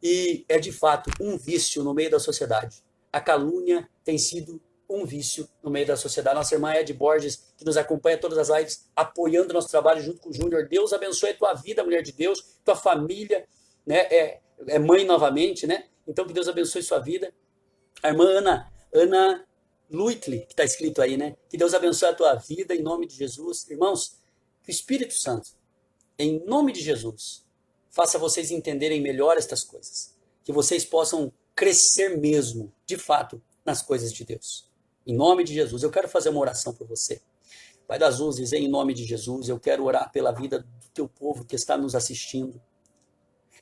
e é de fato um vício no meio da sociedade. A calúnia tem sido um vício no meio da sociedade. Nossa irmã Ed Borges, que nos acompanha todas as lives, apoiando nosso trabalho junto com o Júnior. Deus abençoe a tua vida, mulher de Deus, tua família, né? É mãe novamente, né? Então que Deus abençoe sua vida. A irmã Ana Luitli, que está escrito aí, né? Que Deus abençoe a tua vida em nome de Jesus. Irmãos, que o Espírito Santo, em nome de Jesus, faça vocês entenderem melhor estas coisas. Que vocês possam crescer mesmo, de fato, nas coisas de Deus. Em nome de Jesus, eu quero fazer uma oração por você. Pai das luzes, em nome de Jesus, eu quero orar pela vida do teu povo que está nos assistindo.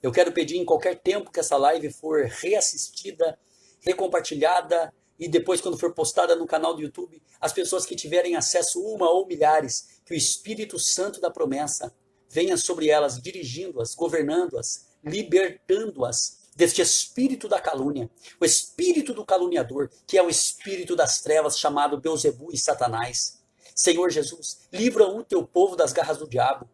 Eu quero pedir em qualquer tempo que essa live for reassistida, recompartilhada, e depois, quando for postada no canal do YouTube, as pessoas que tiverem acesso, uma ou milhares, que o Espírito Santo da promessa venha sobre elas, dirigindo-as, governando-as, libertando-as deste espírito da calúnia, o espírito do caluniador, que é o espírito das trevas, chamado Beelzebul e Satanás. Senhor Jesus, livra o teu povo das garras do diabo,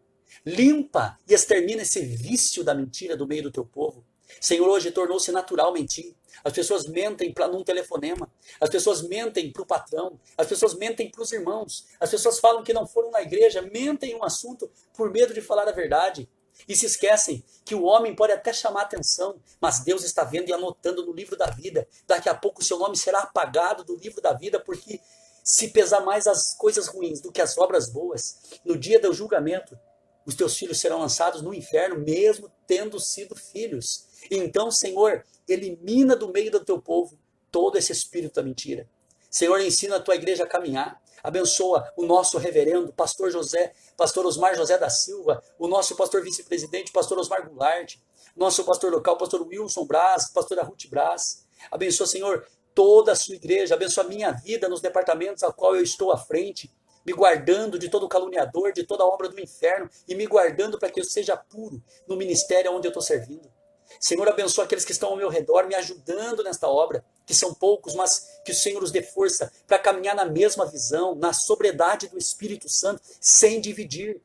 limpa e extermina esse vício da mentira do meio do teu povo. Senhor, hoje tornou-se natural mentir. As pessoas mentem num telefonema, as pessoas mentem para o patrão, as pessoas mentem para os irmãos, as pessoas falam que não foram na igreja, mentem um assunto por medo de falar a verdade. E se esquecem que o homem pode até chamar atenção, mas Deus está vendo e anotando no livro da vida. Daqui a pouco o seu nome será apagado do livro da vida, porque se pesar mais as coisas ruins do que as obras boas, no dia do julgamento, os teus filhos serão lançados no inferno, mesmo tendo sido filhos. Então, Senhor, elimina do meio do teu povo todo esse espírito da mentira. Senhor, ensina a tua igreja a caminhar. Abençoa o nosso reverendo, pastor Osmar José da Silva, o nosso pastor vice-presidente, pastor Osmar Goulart, nosso pastor local, pastor Wilson Braz, pastora Ruth Braz. Abençoa, Senhor, toda a sua igreja. Abençoa a minha vida nos departamentos a qual eu estou à frente, me guardando de todo caluniador, de toda obra do inferno, e me guardando para que eu seja puro no ministério onde eu estou servindo. Senhor, abençoa aqueles que estão ao meu redor, me ajudando nesta obra, que são poucos, mas que o Senhor os dê força para caminhar na mesma visão, na sobriedade do Espírito Santo, sem dividir.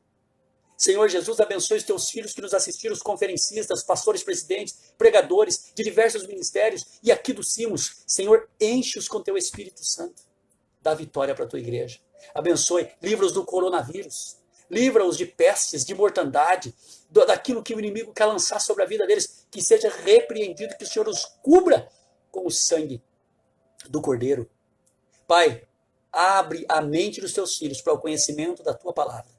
Senhor Jesus, abençoe os teus filhos que nos assistiram, os conferencistas, pastores, presidentes, pregadores de diversos ministérios e aqui do Simos. Senhor, enche-os com teu Espírito Santo. Dá vitória para a tua igreja. Abençoe, livra-os do coronavírus. Livra-os de pestes, de mortandade, daquilo que o inimigo quer lançar sobre a vida deles, que seja repreendido, que o Senhor os cubra com o sangue do Cordeiro. Pai, abre a mente dos teus filhos para o conhecimento da tua palavra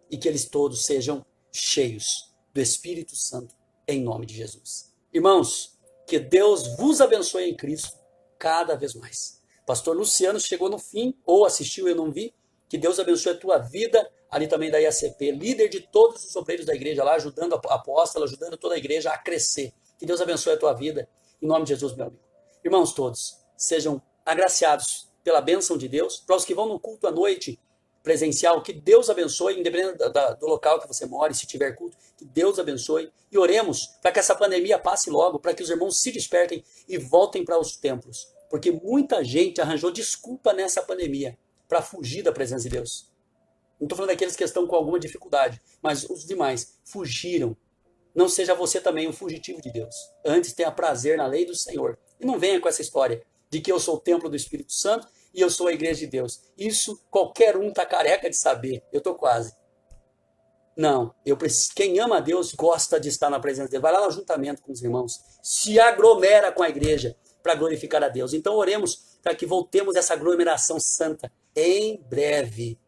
e que eles todos sejam cheios do Espírito Santo, em nome de Jesus. Irmãos, que Deus vos abençoe em Cristo cada vez mais. Pastor Luciano chegou no fim, ou assistiu, eu não vi. Que Deus abençoe a tua vida, ali também da IACP, líder de todos os obreiros da igreja lá, ajudando a apóstola, ajudando toda a igreja a crescer. Que Deus abençoe a tua vida, em nome de Jesus, meu amigo. Irmãos todos, sejam agraciados pela bênção de Deus. Para os que vão no culto à noite presencial, que Deus abençoe, independente do local que você mora, e se tiver culto, que Deus abençoe. E oremos para que essa pandemia passe logo, para que os irmãos se despertem e voltem para os templos. Porque muita gente arranjou desculpa nessa pandemia para fugir da presença de Deus. Não estou falando daqueles que estão com alguma dificuldade, mas os demais fugiram. Não seja você também um fugitivo de Deus. Antes tenha prazer na lei do Senhor. E não venha com essa história de que eu sou o templo do Espírito Santo e eu sou a igreja de Deus. Isso qualquer um está careca de saber. Eu estou quase. Não, quem ama a Deus gosta de estar na presença dele. Vai lá no ajuntamento com os irmãos. Se aglomera com a igreja para glorificar a Deus. Então oremos para que voltemos essa aglomeração santa em breve.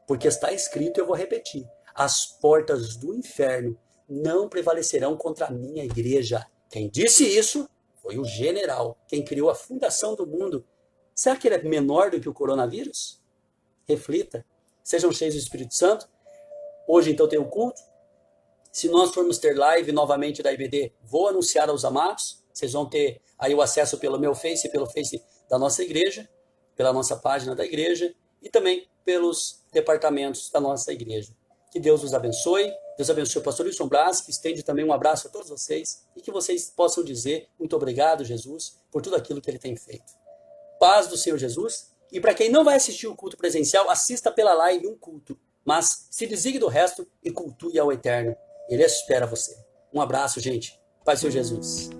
Porque está escrito, eu vou repetir, as portas do inferno não prevalecerão contra a minha igreja. Quem disse isso foi o general, quem criou a fundação do mundo. Será que ele é menor do que o coronavírus? Reflita. Sejam cheios do Espírito Santo. Hoje, então, tem o culto. Se nós formos ter live novamente da IBD, vou anunciar aos amados. Vocês vão ter aí o acesso pelo meu Face, pelo Face da nossa igreja, pela nossa página da igreja e também pelos departamentos da nossa igreja. Que Deus os abençoe. Deus abençoe o pastor Wilson Blas, que estende também um abraço a todos vocês e que vocês possam dizer muito obrigado, Jesus, por tudo aquilo que ele tem feito. Paz do Senhor Jesus. E para quem não vai assistir o culto presencial, assista pela live um culto. Mas se desligue do resto e cultue ao Eterno. Ele espera você. Um abraço, gente. Paz do Senhor Jesus.